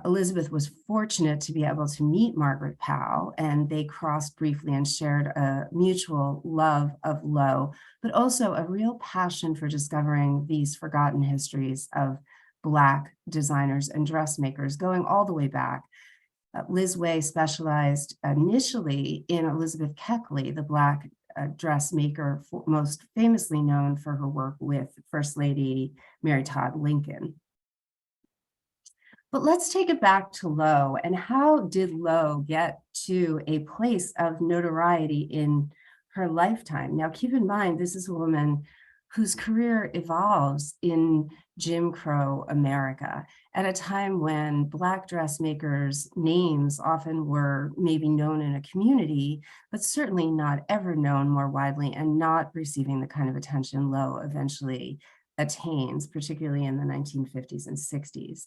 Elizabeth was fortunate to be able to meet Margaret Powell, and they crossed briefly and shared a mutual love of Lowe, but also a real passion for discovering these forgotten histories of Black designers and dressmakers going all the way back. Liz Way specialized initially in Elizabeth Keckley, the Black dressmaker, most famously known for her work with First Lady Mary Todd Lincoln. But let's take it back to Lowe, and how did Lowe get to a place of notoriety in her lifetime? Now, keep in mind, this is a woman whose career evolves in Jim Crow America at a time when Black dressmakers' names often were maybe known in a community, but certainly not ever known more widely and not receiving the kind of attention Lowe eventually attains, particularly in the 1950s and 60s.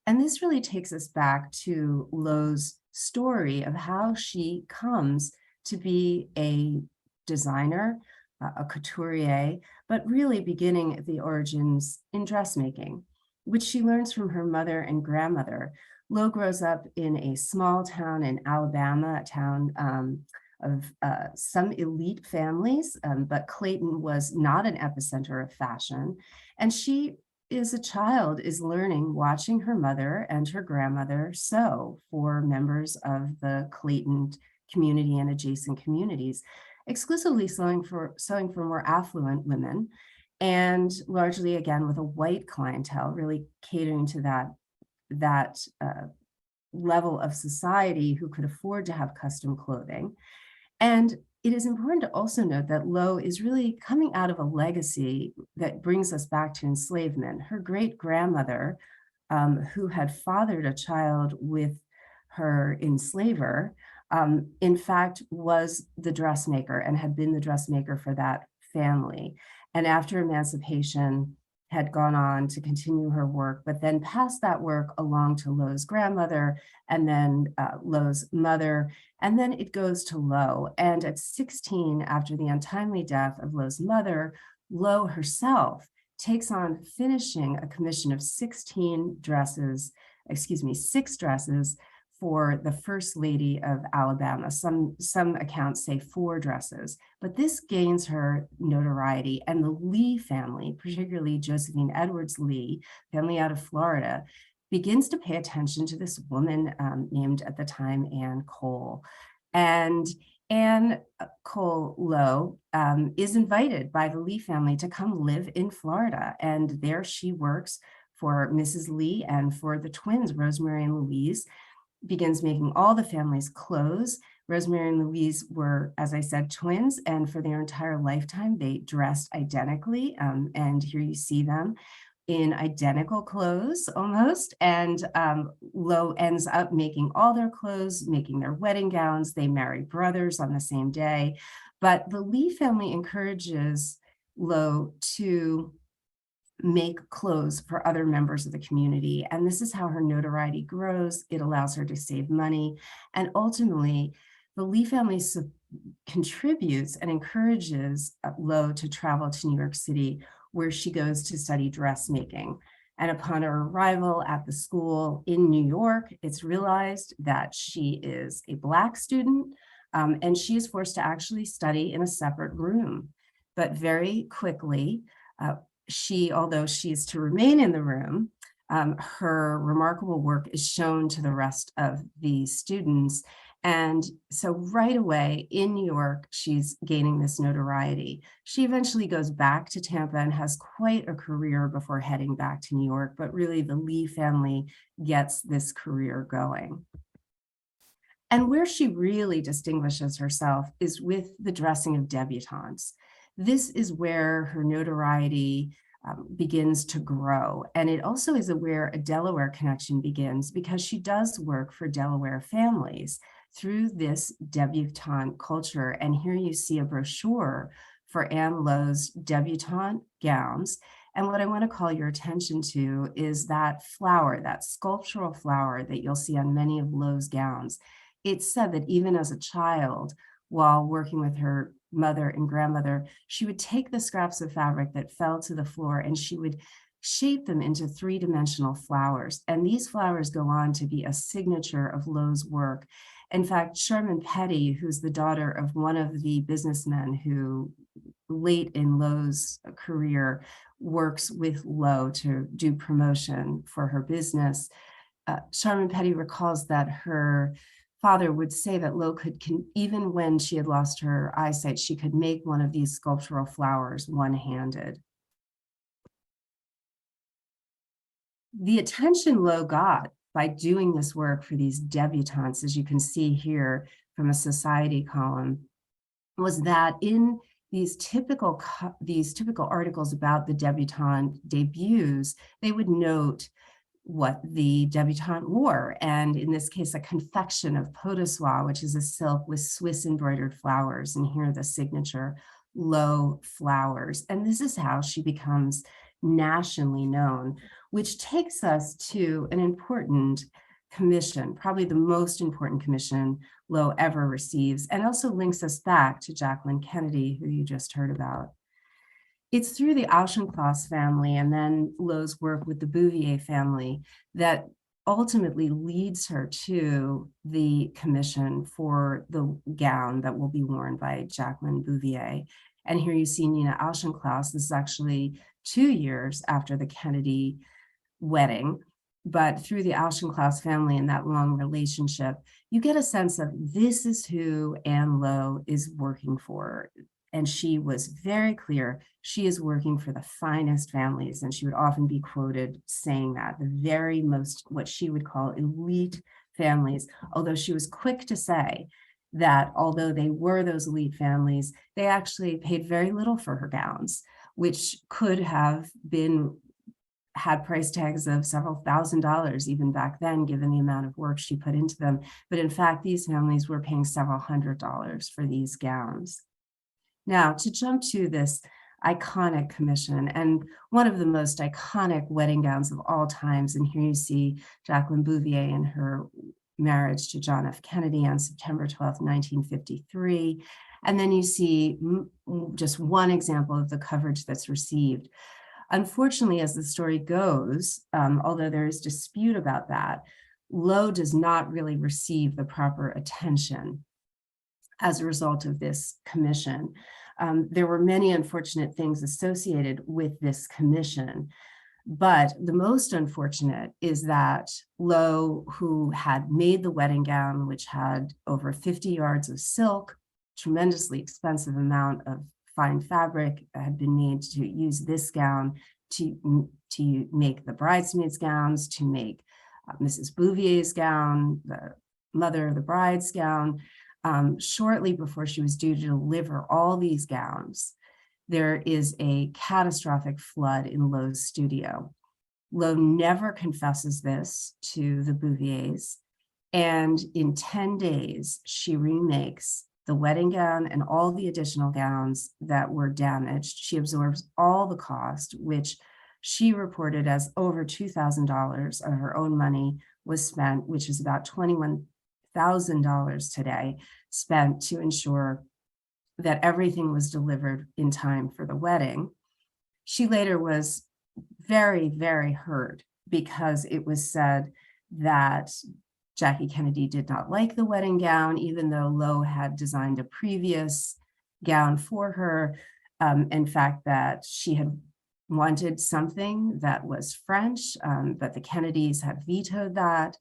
And this really takes us back to Lowe's story of how she comes to be a designer, a couturier, but really beginning at the origins in dressmaking, which she learns from her mother and grandmother. Lowe grows up in a small town in Alabama, a town of some elite families, but Clayton was not an epicenter of fashion. And she, as a child, is learning, watching her mother and her grandmother sew for members of the Clayton community and adjacent communities, exclusively sewing for more affluent women, and largely, again, with a white clientele, really catering to that level of society who could afford to have custom clothing. And it is important to also note that Lowe is really coming out of a legacy that brings us back to enslavement. Her great-grandmother, who had fathered a child with her enslaver, in fact, was the dressmaker and had been the dressmaker for that family. And after emancipation, had gone on to continue her work, but then passed that work along to Lowe's grandmother and then Lowe's mother, and then it goes to Lowe. And at 16, after the untimely death of Lowe's mother, Lowe herself takes on finishing a commission of 6 dresses for the First Lady of Alabama. Some accounts say 4 dresses, but this gains her notoriety, and the Lee family, particularly Josephine Edwards Lee, family out of Florida, begins to pay attention to this woman named at the time Anne Cole. And Anne Cole Lowe is invited by the Lee family to come live in Florida, and there she works for Mrs. Lee and for the twins, Rosemary and Louise, begins making all the family's clothes. Rosemary and Louise were, as I said, twins, and for their entire lifetime, they dressed identically. And here you see them in identical clothes almost. And Lowe ends up making all their clothes, making their wedding gowns. They marry brothers on the same day. But the Lee family encourages Lowe to make clothes for other members of the community. And this is how her notoriety grows. It allows her to save money. And ultimately, the Lee family contributes and encourages Lowe to travel to New York City, where she goes to study dressmaking. And upon her arrival at the school in New York, it's realized that she is a Black student, and she is forced to actually study in a separate room. But very quickly, although she is to remain in the room, her remarkable work is shown to the rest of the students. And so right away in New York, she's gaining this notoriety. She eventually goes back to Tampa and has quite a career before heading back to New York, but really the Lee family gets this career going. And where she really distinguishes herself is with the dressing of debutantes. This is where her notoriety begins to grow. And it also is where a Delaware connection begins, because she does work for Delaware families through this debutante culture. And here you see a brochure for Anne Lowe's debutante gowns. And what I want to call your attention to is that flower, that sculptural flower that you'll see on many of Lowe's gowns. It's said that even as a child, while working with her mother and grandmother, she would take the scraps of fabric that fell to the floor and she would shape them into 3-dimensional flowers. And these flowers go on to be a signature of Lowe's work. In fact, Sherman Petty, who's the daughter of one of the businessmen who late in Lowe's career works with Lowe to do promotion for her business, Sherman Petty recalls that her father would say that Lowe even when she had lost her eyesight, she could make one of these sculptural flowers one-handed. The attention Lowe got by doing this work for these debutantes, as you can see here from a society column, was that in these typical articles about the debutante debuts, they would note what the debutante wore, and in this case, a confection of pot de soie, which is a silk with Swiss embroidered flowers, and here are the signature Lowe flowers. And this is how she becomes nationally known, which takes us to an important commission, probably the most important commission Lowe ever receives, and also links us back to Jacqueline Kennedy, who you just heard about. It's through the Auchincloss family and then Lowe's work with the Bouvier family that ultimately leads her to the commission for the gown that will be worn by Jacqueline Bouvier. And here you see Nina Auchincloss. This is actually 2 years after the Kennedy wedding, but through the Auchincloss family and that long relationship, you get a sense of this is who Anne Lowe is working for. And she was very clear, she is working for the finest families. And she would often be quoted saying that, the very most, what she would call elite families, although she was quick to say that although they were those elite families, they actually paid very little for her gowns, which could have had price tags of several $1,000s even back then, given the amount of work she put into them. But in fact, these families were paying several $100s for these gowns. Now, to jump to this iconic commission, and one of the most iconic wedding gowns of all times, and here you see Jacqueline Bouvier in her marriage to John F. Kennedy on September 12th, 1953. And then you see just one example of the coverage that's received. Unfortunately, as the story goes, although there is dispute about that, Lowe does not really receive the proper attention as a result of this commission. There were many unfortunate things associated with this commission, but the most unfortunate is that Lowe, who had made the wedding gown, which had over 50 yards of silk, tremendously expensive amount of fine fabric, had been made to use this gown to make the bridesmaids' gowns, to make Mrs. Bouvier's gown, the mother of the bride's gown. Shortly before she was due to deliver all these gowns, there is a catastrophic flood in Lowe's studio. Lowe never confesses this to the Bouviers, and in 10 days, she remakes the wedding gown and all the additional gowns that were damaged. She absorbs all the cost, which she reported as over $2,000 of her own money was spent, which is about $21,000 today, spent to ensure that everything was delivered in time for the wedding. She later was very, very hurt because it was said that Jackie Kennedy did not like the wedding gown, even though Lowe had designed a previous gown for her. In fact, that she had wanted something that was French, but the Kennedys had vetoed that,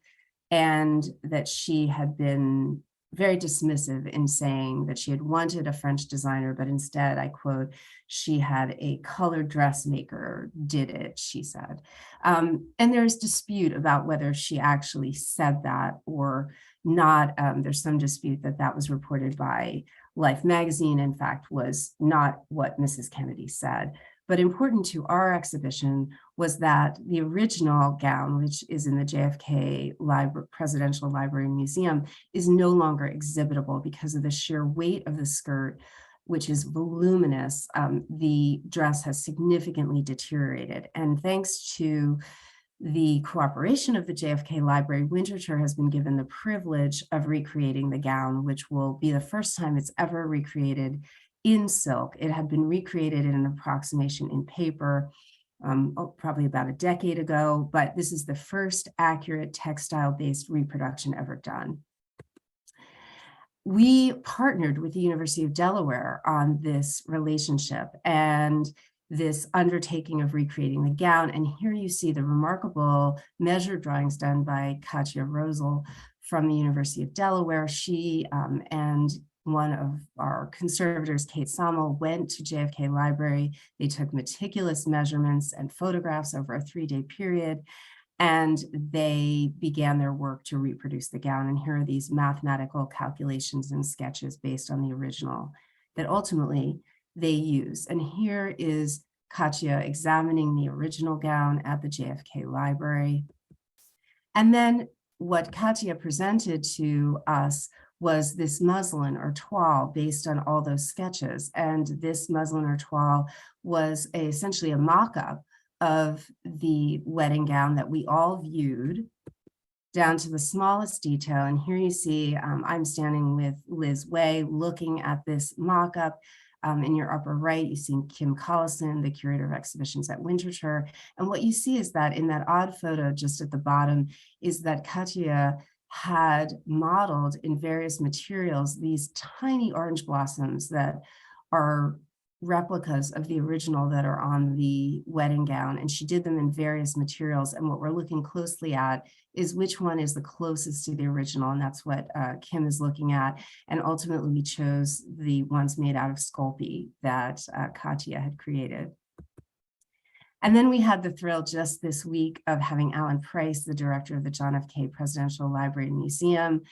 and that she had been very dismissive in saying that she had wanted a French designer, but instead, I quote, she had a colored dressmaker did it, she said. And there's dispute about whether she actually said that or not. There's some dispute that that was reported by Life magazine, in fact, was not what Mrs. Kennedy said. But important to our exhibition was that the original gown, which is in the JFK Presidential Library Museum, is no longer exhibitable because of the sheer weight of the skirt, which is voluminous. The dress has significantly deteriorated. And thanks to the cooperation of the JFK Library, Winterthur has been given the privilege of recreating the gown, which will be the first time it's ever recreated in silk. It had been recreated in an approximation in paper probably about a decade ago, but this is the first accurate textile-based reproduction ever done. We partnered with the University of Delaware on this relationship and this undertaking of recreating the gown. And here you see the remarkable measure drawings done by Katja Rosel from the University of Delaware. She and one of our conservators, Kate Sommel, went to JFK Library. They took meticulous measurements and photographs over a 3-day period, and they began their work to reproduce the gown. And here are these mathematical calculations and sketches based on the original that ultimately they use. And here is Katja examining the original gown at the JFK Library. And then what Katja presented to us was this muslin or toile based on all those sketches. And this muslin or toile was essentially a mock-up of the wedding gown that we all viewed down to the smallest detail. And here you see, I'm standing with Liz Way looking at this mock-up. In your upper right, you see Kim Collison, the curator of exhibitions at Winterthur. And what you see is that in that odd photo just at the bottom is that Katja had modeled in various materials these tiny orange blossoms that are replicas of the original that are on the wedding gown, and she did them in various materials. And what we're looking closely at is which one is the closest to the original, and that's what Kim is looking at. And ultimately, we chose the ones made out of Sculpey that Katja had created. And then we had the thrill just this week of having Alan Price, the director of the John F. K. Presidential Library and Museum,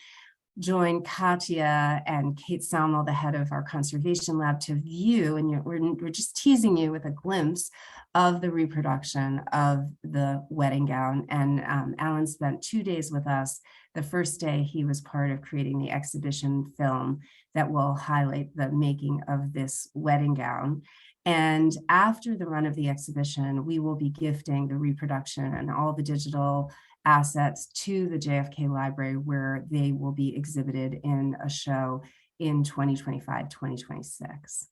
join Katya and Kate Salmel, the head of our conservation lab, to view, and we're just teasing you with a glimpse of the reproduction of the wedding gown. And Alan spent 2 days with us. The first day he was part of creating the exhibition film that will highlight the making of this wedding gown. And after the run of the exhibition, we will be gifting the reproduction and all the digital assets to the JFK Library, where they will be exhibited in a show in 2025, 2026.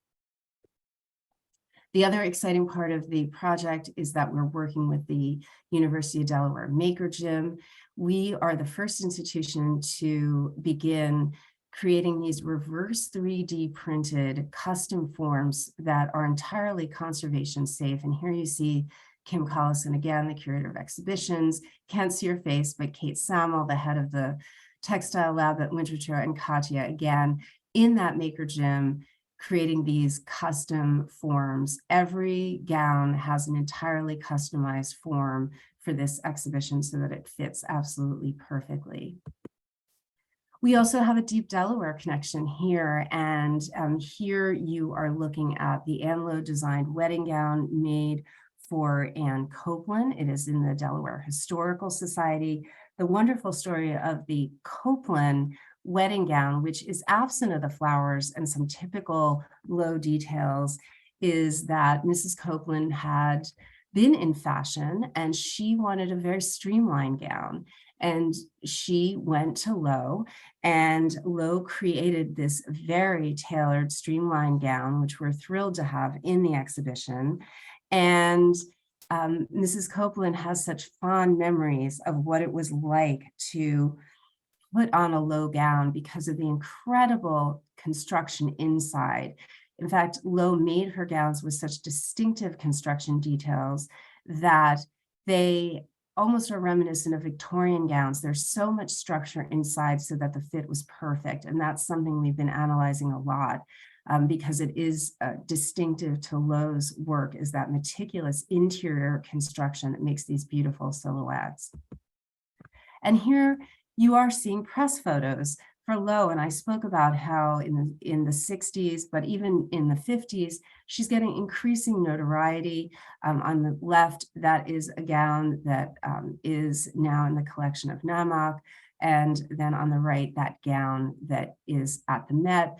The other exciting part of the project is that we're working with the University of Delaware Maker Gym. We are the first institution to begin creating these reverse 3D printed custom forms that are entirely conservation safe. And here you see Kim Collison, again, the curator of exhibitions. Can't see her face, but Kate Salmel, the head of the textile lab at Winterthur, and Katya, again, in that Maker Gym, creating these custom forms. Every gown has an entirely customized form for this exhibition so that it fits absolutely perfectly. We also have a deep Delaware connection here, and here you are looking at the Ann Lowe designed wedding gown made for Anne Copeland. It is in the Delaware Historical Society. The wonderful story of the Copeland wedding gown, which is absent of the flowers and some typical Lowe details, is that Mrs. Copeland had been in fashion and she wanted a very streamlined gown. And she went to Lowe, and Lowe created this very tailored streamlined gown, which we're thrilled to have in the exhibition. And Mrs. Copeland has such fond memories of what it was like to put on a Lowe gown because of the incredible construction inside. In fact, Lowe made her gowns with such distinctive construction details that they almost are reminiscent of Victorian gowns. There's so much structure inside so that the fit was perfect. And that's something we've been analyzing a lot because it is distinctive to Lowe's work, is that meticulous interior construction that makes these beautiful silhouettes. And here you are seeing press photos for Lowe, and I spoke about how in the 60s, but even in the 50s, she's getting increasing notoriety. On the left, that is a gown that is now in the collection of Namak, and then on the right, that gown that is at the Met.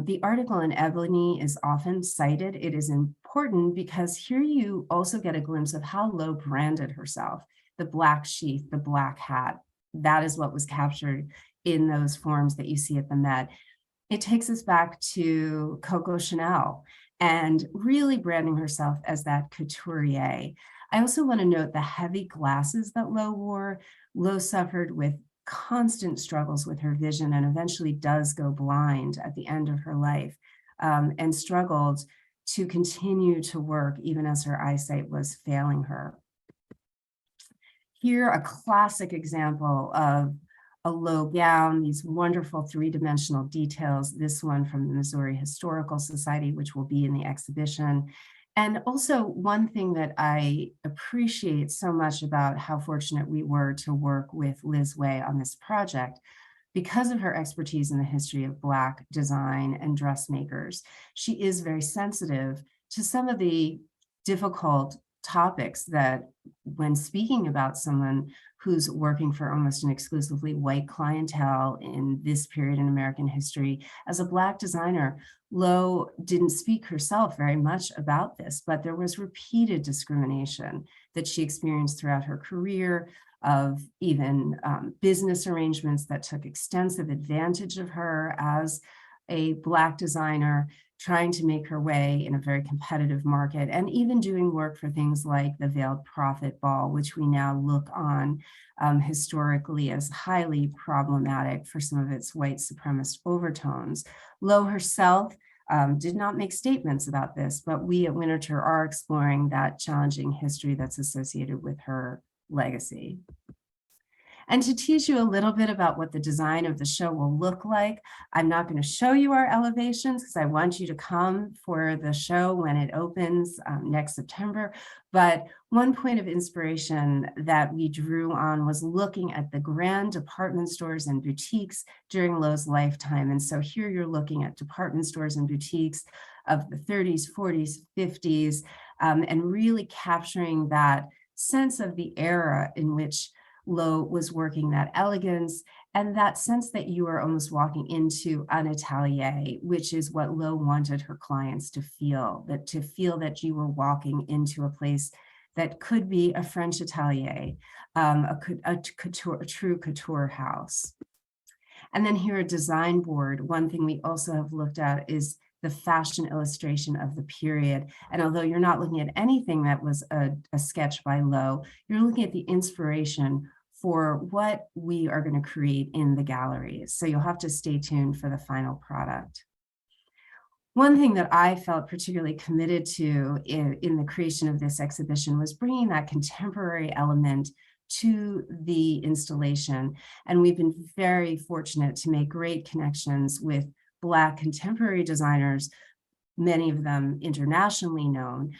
The article in Ebony is often cited. It is important because here you also get a glimpse of how Lowe branded herself. The black sheath, the black hat, that is what was captured in those forms that you see at the Met. It takes us back to Coco Chanel and really branding herself as that couturier. I also want to note the heavy glasses that Lowe wore. Lowe suffered with constant struggles with her vision and eventually does go blind at the end of her life, and struggled to continue to work even as her eyesight was failing her. Here, a classic example of a Lowe gown, these wonderful three-dimensional details, this one from the Missouri Historical Society, which will be in the exhibition. And also one thing that I appreciate so much about how fortunate we were to work with Liz Way on this project, because of her expertise in the history of Black design and dressmakers, she is very sensitive to some of the difficult topics that, when speaking about someone who's working for almost an exclusively white clientele in this period in American history, as a Black designer, Lowe didn't speak herself very much about this, but there was repeated discrimination that she experienced throughout her career, of even business arrangements that took extensive advantage of her as a Black designer, trying to make her way in a very competitive market, and even doing work for things like the Veiled Prophet Ball, which we now look on historically as highly problematic for some of its white supremacist overtones. Lowe herself did not make statements about this, but we at Winterthur are exploring that challenging history that's associated with her legacy. And to teach you a little bit about what the design of the show will look like, I'm not going to show you our elevations because I want you to come for the show when it opens next September. But one point of inspiration that we drew on was looking at the grand department stores and boutiques during Lowe's lifetime. And so here you're looking at department stores and boutiques of the 30s, 40s, 50s, and really capturing that sense of the era in which Lowe was working, that elegance and that sense that you are almost walking into an atelier, which is what Lowe wanted her clients to feel that you were walking into a place that could be a French atelier, a true couture house. And then here, a design board. One thing we also have looked at is the fashion illustration of the period. And although you're not looking at anything that was a sketch by Lowe, you're looking at the inspiration for what we are going to create in the galleries. So you'll have to stay tuned for the final product. One thing that I felt particularly committed to in the creation of this exhibition was bringing that contemporary element to the installation. And we've been very fortunate to make great connections with Black contemporary designers, many of them internationally known,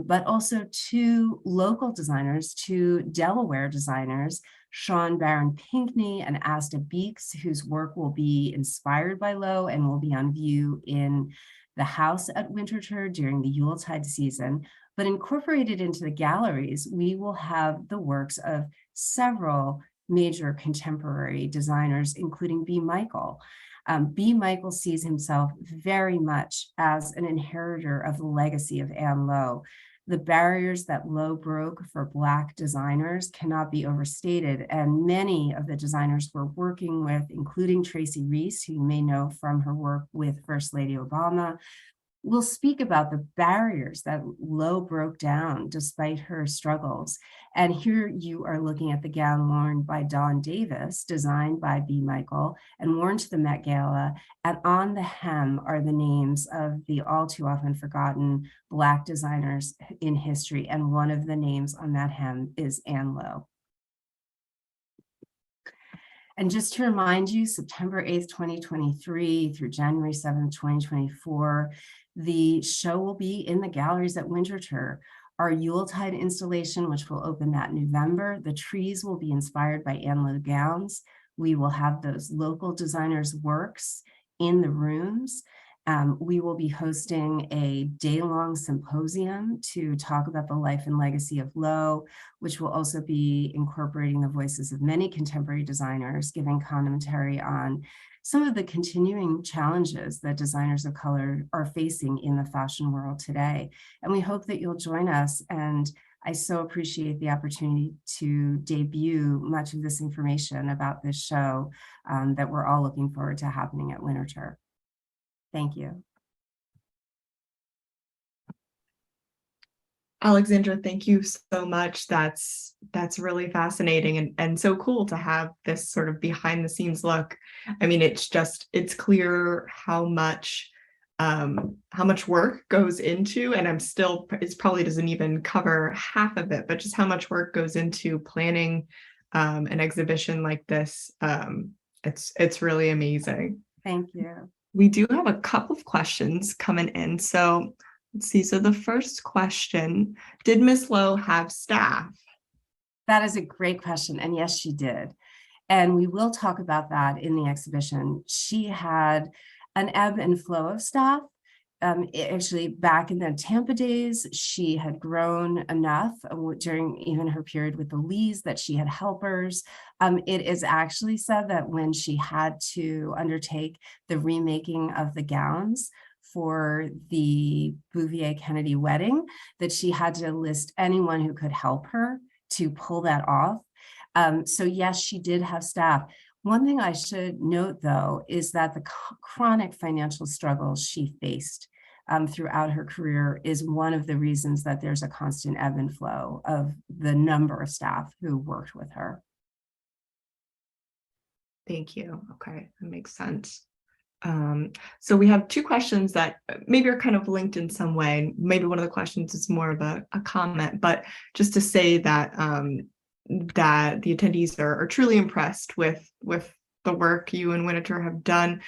but also two local designers, two Delaware designers, Sean Baron Pinkney and Asta Beeks, whose work will be inspired by Lowe and will be on view in the house at Winterthur during the Yuletide season. But incorporated into the galleries, we will have the works of several major contemporary designers, including B. Michael. B. Michael sees himself very much as an inheritor of the legacy of Anne Lowe. The barriers that Lowe broke for Black designers cannot be overstated, and many of the designers we're working with, including Tracy Reese, who you may know from her work with First Lady Obama, will speak about the barriers that Lowe broke down despite her struggles. And here you are looking at the gown worn by Dawn Davis, designed by B. Michael, and worn to the Met Gala. And on the hem are the names of the all too often forgotten Black designers in history. And one of the names on that hem is Anne Lowe. And just to remind you, September 8th, 2023 through January 7th, 2024, the show will be in the galleries at Winterthur. Our Yuletide installation, which will open that November, the trees will be inspired by Anne Lowe gowns. We will have those local designers' works in the rooms. We will be hosting a day-long symposium to talk about the life and legacy of Lowe, which will also be incorporating the voices of many contemporary designers, giving commentary on some of the continuing challenges that designers of color are facing in the fashion world today. And we hope that you'll join us. And I so appreciate the opportunity to debut much of this information about this show that we're all looking forward to happening at Winterthur. Thank you. Alexandra, thank you so much. That's really fascinating and so cool to have this sort of behind the scenes look. I mean, it's clear how much work goes into, and it probably doesn't even cover half of it, but just how much work goes into planning an exhibition like this. It's really amazing. Thank you. We do have a couple of questions coming in. So let's see. So the first question, did Miss Lowe have staff? That is a great question. And yes, she did. And we will talk about that in the exhibition. She had an ebb and flow of staff. Actually, back in the Tampa days, she had grown enough during even her period with the Lees that she had helpers. It is actually said that when she had to undertake the remaking of the gowns for the Bouvier-Kennedy wedding, that she had to enlist anyone who could help her to pull that off. So yes, she did have staff. One thing I should note, though, is that the chronic financial struggles she faced throughout her career is one of the reasons that there's a constant ebb and flow of the number of staff who worked with her. Thank you. Okay, that makes sense. So we have two questions that maybe are kind of linked in some way. Maybe one of the questions is more of a comment, but just to say that that the attendees are truly impressed with the work you and Winterthur have done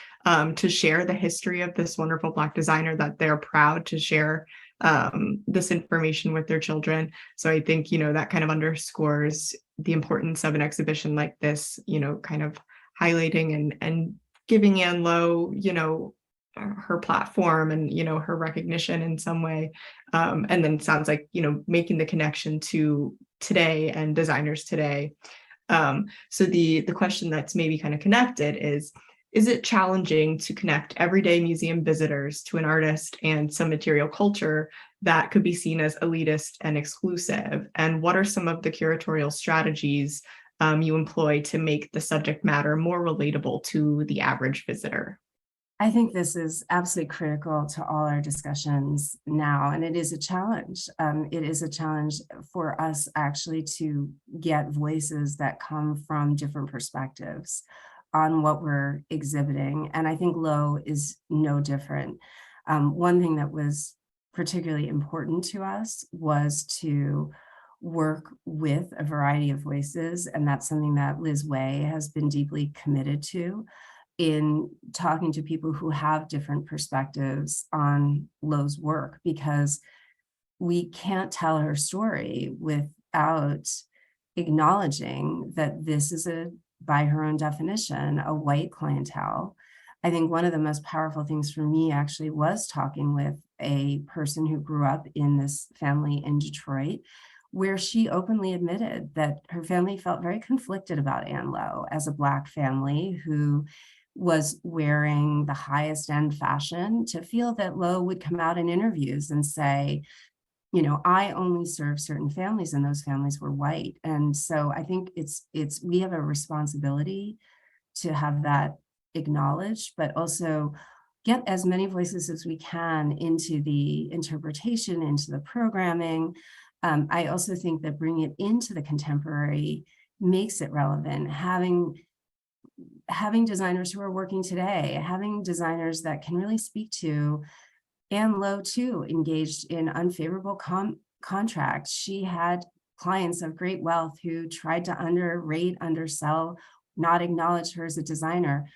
to share the history of this wonderful Black designer, that they're proud to share this information with their children. So I think, that kind of underscores the importance of an exhibition like this, kind of highlighting and giving Anne Lowe, her platform and, her recognition in some way. And then it sounds like, making the connection to today and designers today. So the question that's maybe kind of connected is it challenging to connect everyday museum visitors to an artist and some material culture that could be seen as elitist and exclusive? And what are some of the curatorial strategies you employ to make the subject matter more relatable to the average visitor? I think this is absolutely critical to all our discussions now, and it is a challenge. It is a challenge for us actually to get voices that come from different perspectives on what we're exhibiting. And I think Lowe is no different. One thing that was particularly important to us was to work with a variety of voices, and that's something that Liz Way has been deeply committed to, in talking to people who have different perspectives on Lowe's work, because we can't tell her story without acknowledging that this is by her own definition, a white clientele. I think one of the most powerful things for me actually was talking with a person who grew up in this family in Detroit, where she openly admitted that her family felt very conflicted about Anne Lowe as a Black family who was wearing the highest end fashion, to feel that Lowe would come out in interviews and say, I only serve certain families, and those families were white. And so I think we have a responsibility to have that acknowledged, but also get as many voices as we can into the interpretation, into the programming. I also think that bringing it into the contemporary makes it relevant. Having designers who are working today, having designers that can really speak to Anne Lowe too, engaged in unfavorable contracts. She had clients of great wealth who tried to underrate, undersell, not acknowledge her as a designer.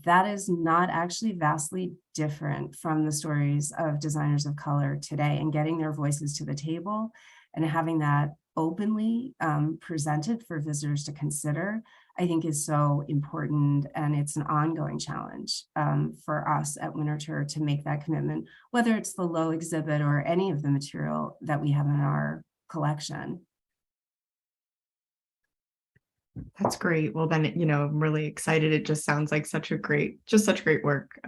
That is not actually vastly different from the stories of designers of color today, and getting their voices to the table and having that openly presented for visitors to consider, I think is so important. And it's an ongoing challenge for us at Winterthur to make that commitment, whether it's the Lowe exhibit or any of the material that we have in our collection. That's great. Well, then, I'm really excited. It just sounds like such great work.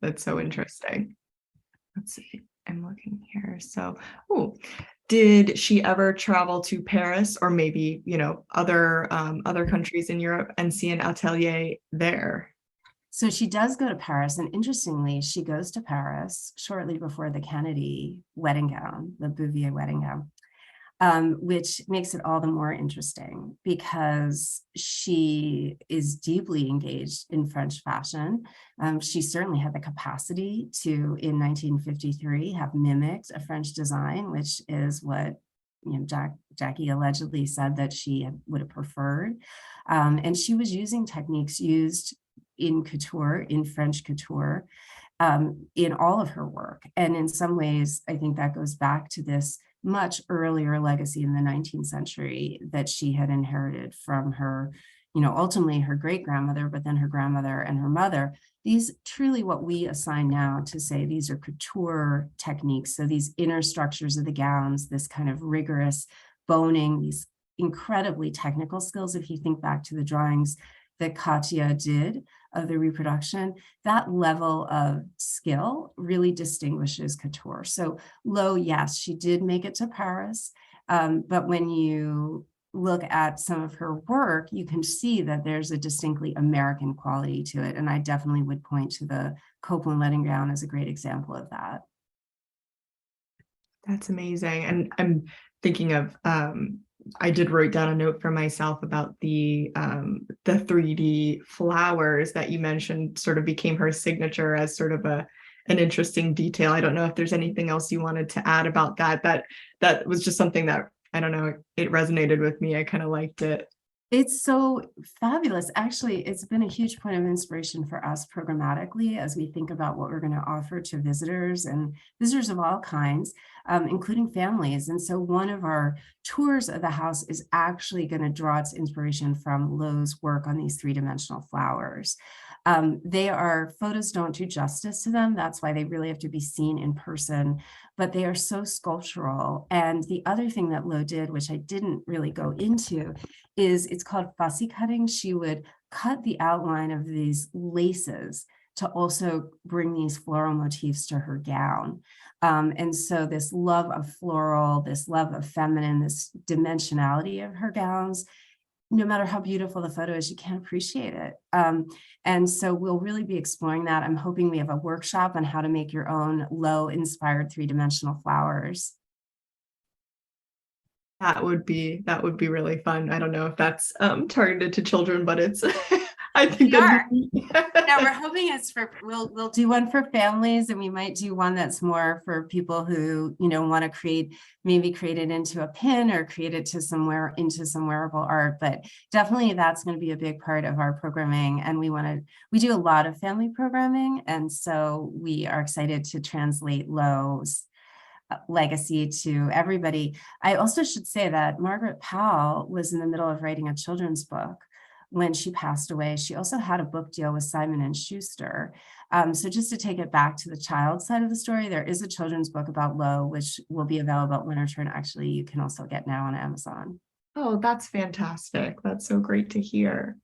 That's so interesting. Let's see. I'm looking here. So, did she ever travel to Paris or maybe, other countries in Europe and see an atelier there? So she does go to Paris, and interestingly, she goes to Paris shortly before the Kennedy wedding gown, the Bouvier wedding gown, which makes it all the more interesting because she is deeply engaged in French fashion. She certainly had the capacity to, in 1953, have mimicked a French design, which is what Jackie allegedly said that she would have preferred. And she was using techniques used in couture, in French couture, in all of her work. And in some ways, I think that goes back to this much earlier legacy in the 19th century that she had inherited from her, ultimately her great-grandmother, but then her grandmother and her mother. These truly what we assign now to say these are couture techniques. So these inner structures of the gowns, this kind of rigorous boning, these incredibly technical skills. If you think back to the drawings that Katya did of the reproduction, that level of skill really distinguishes couture. So Lowe, yes, she did make it to Paris, but when you look at some of her work, you can see that there's a distinctly American quality to it. And I definitely would point to the Copeland wedding gown as a great example of that. That's amazing. And I'm thinking of, I did write down a note for myself about the 3D flowers that you mentioned sort of became her signature as sort of an interesting detail. I don't know if there's anything else you wanted to add about that. That was just something that I don't know, it resonated with me. I kind of liked it. It's so fabulous. Actually, it's been a huge point of inspiration for us programmatically as we think about what we're going to offer to visitors and visitors of all kinds, including families. And so one of our tours of the house is actually going to draw its inspiration from Lowe's work on these three-dimensional flowers. Photos don't do justice to them. That's why they really have to be seen in person, but they are so sculptural. And the other thing that Lowe did, which I didn't really go into, is it's called fussy cutting. She would cut the outline of these laces to also bring these floral motifs to her gown. And so this love of floral, this love of feminine, this dimensionality of her gowns, no matter how beautiful the photo is, you can't appreciate it. And so we'll really be exploring that. I'm hoping we have a workshop on how to make your own Lowe-inspired three-dimensional flowers. That would be really fun. I don't know if that's targeted to children, but it's I think No, that we're hoping it's we'll do one for families, and we might do one that's more for people who, want to create it into a pin or create it into some wearable art. But definitely that's going to be a big part of our programming. And we do a lot of family programming. And so we are excited to translate Lowe's legacy to everybody. I also should say that Margaret Powell was in the middle of writing a children's book when she passed away. She also had a book deal with Simon and Schuster. So just to take it back to the child side of the story, there is a children's book about Lowe, which will be available at Winterthur, and actually you can also get now on Amazon. Oh, that's fantastic. That's so great to hear.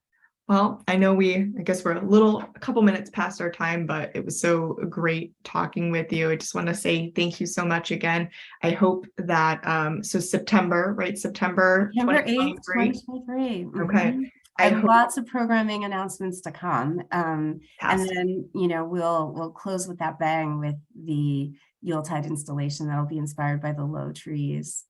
Well, I know I guess we're a couple minutes past our time, but it was so great talking with you. I just want to say thank you so much again. I hope that, so September, right? September 8th, 2023. 2023. Okay. I have lots of programming announcements to come. And then, we'll close with that bang with the Yuletide installation that'll be inspired by the Lowe trees.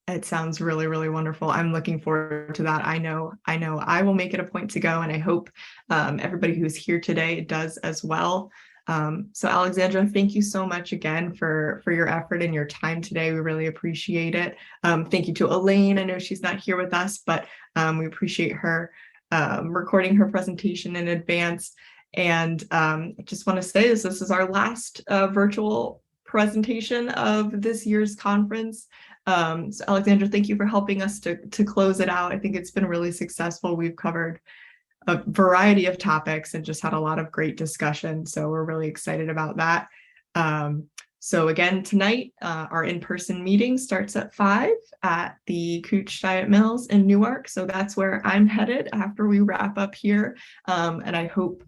It sounds really, really wonderful. I'm looking forward to that. I know I will make it a point to go, and I hope everybody who's here today does as well. So Alexandra, thank you so much again for your effort and your time today. We really appreciate it. Thank you to Elaine. I know she's not here with us, but we appreciate her recording her presentation in advance. And I just want to say this is our last virtual presentation of this year's conference. So Alexandra, thank you for helping us to close it out. I think it's been really successful. We've covered a variety of topics and just had a lot of great discussion. So we're really excited about that. So again, tonight, our in-person meeting starts at 5 at the Cooch Diet Mills in Newark. So that's where I'm headed after we wrap up here. And I hope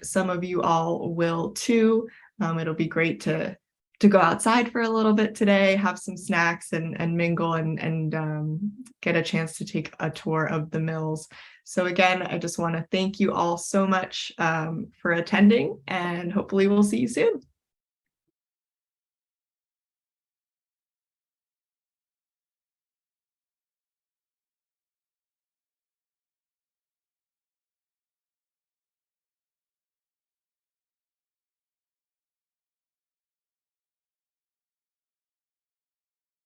some of you all will too. It'll be great to go outside for a little bit today, have some snacks and mingle and get a chance to take a tour of the mills. So again, I just want to thank you all so much for attending, and hopefully we'll see you soon.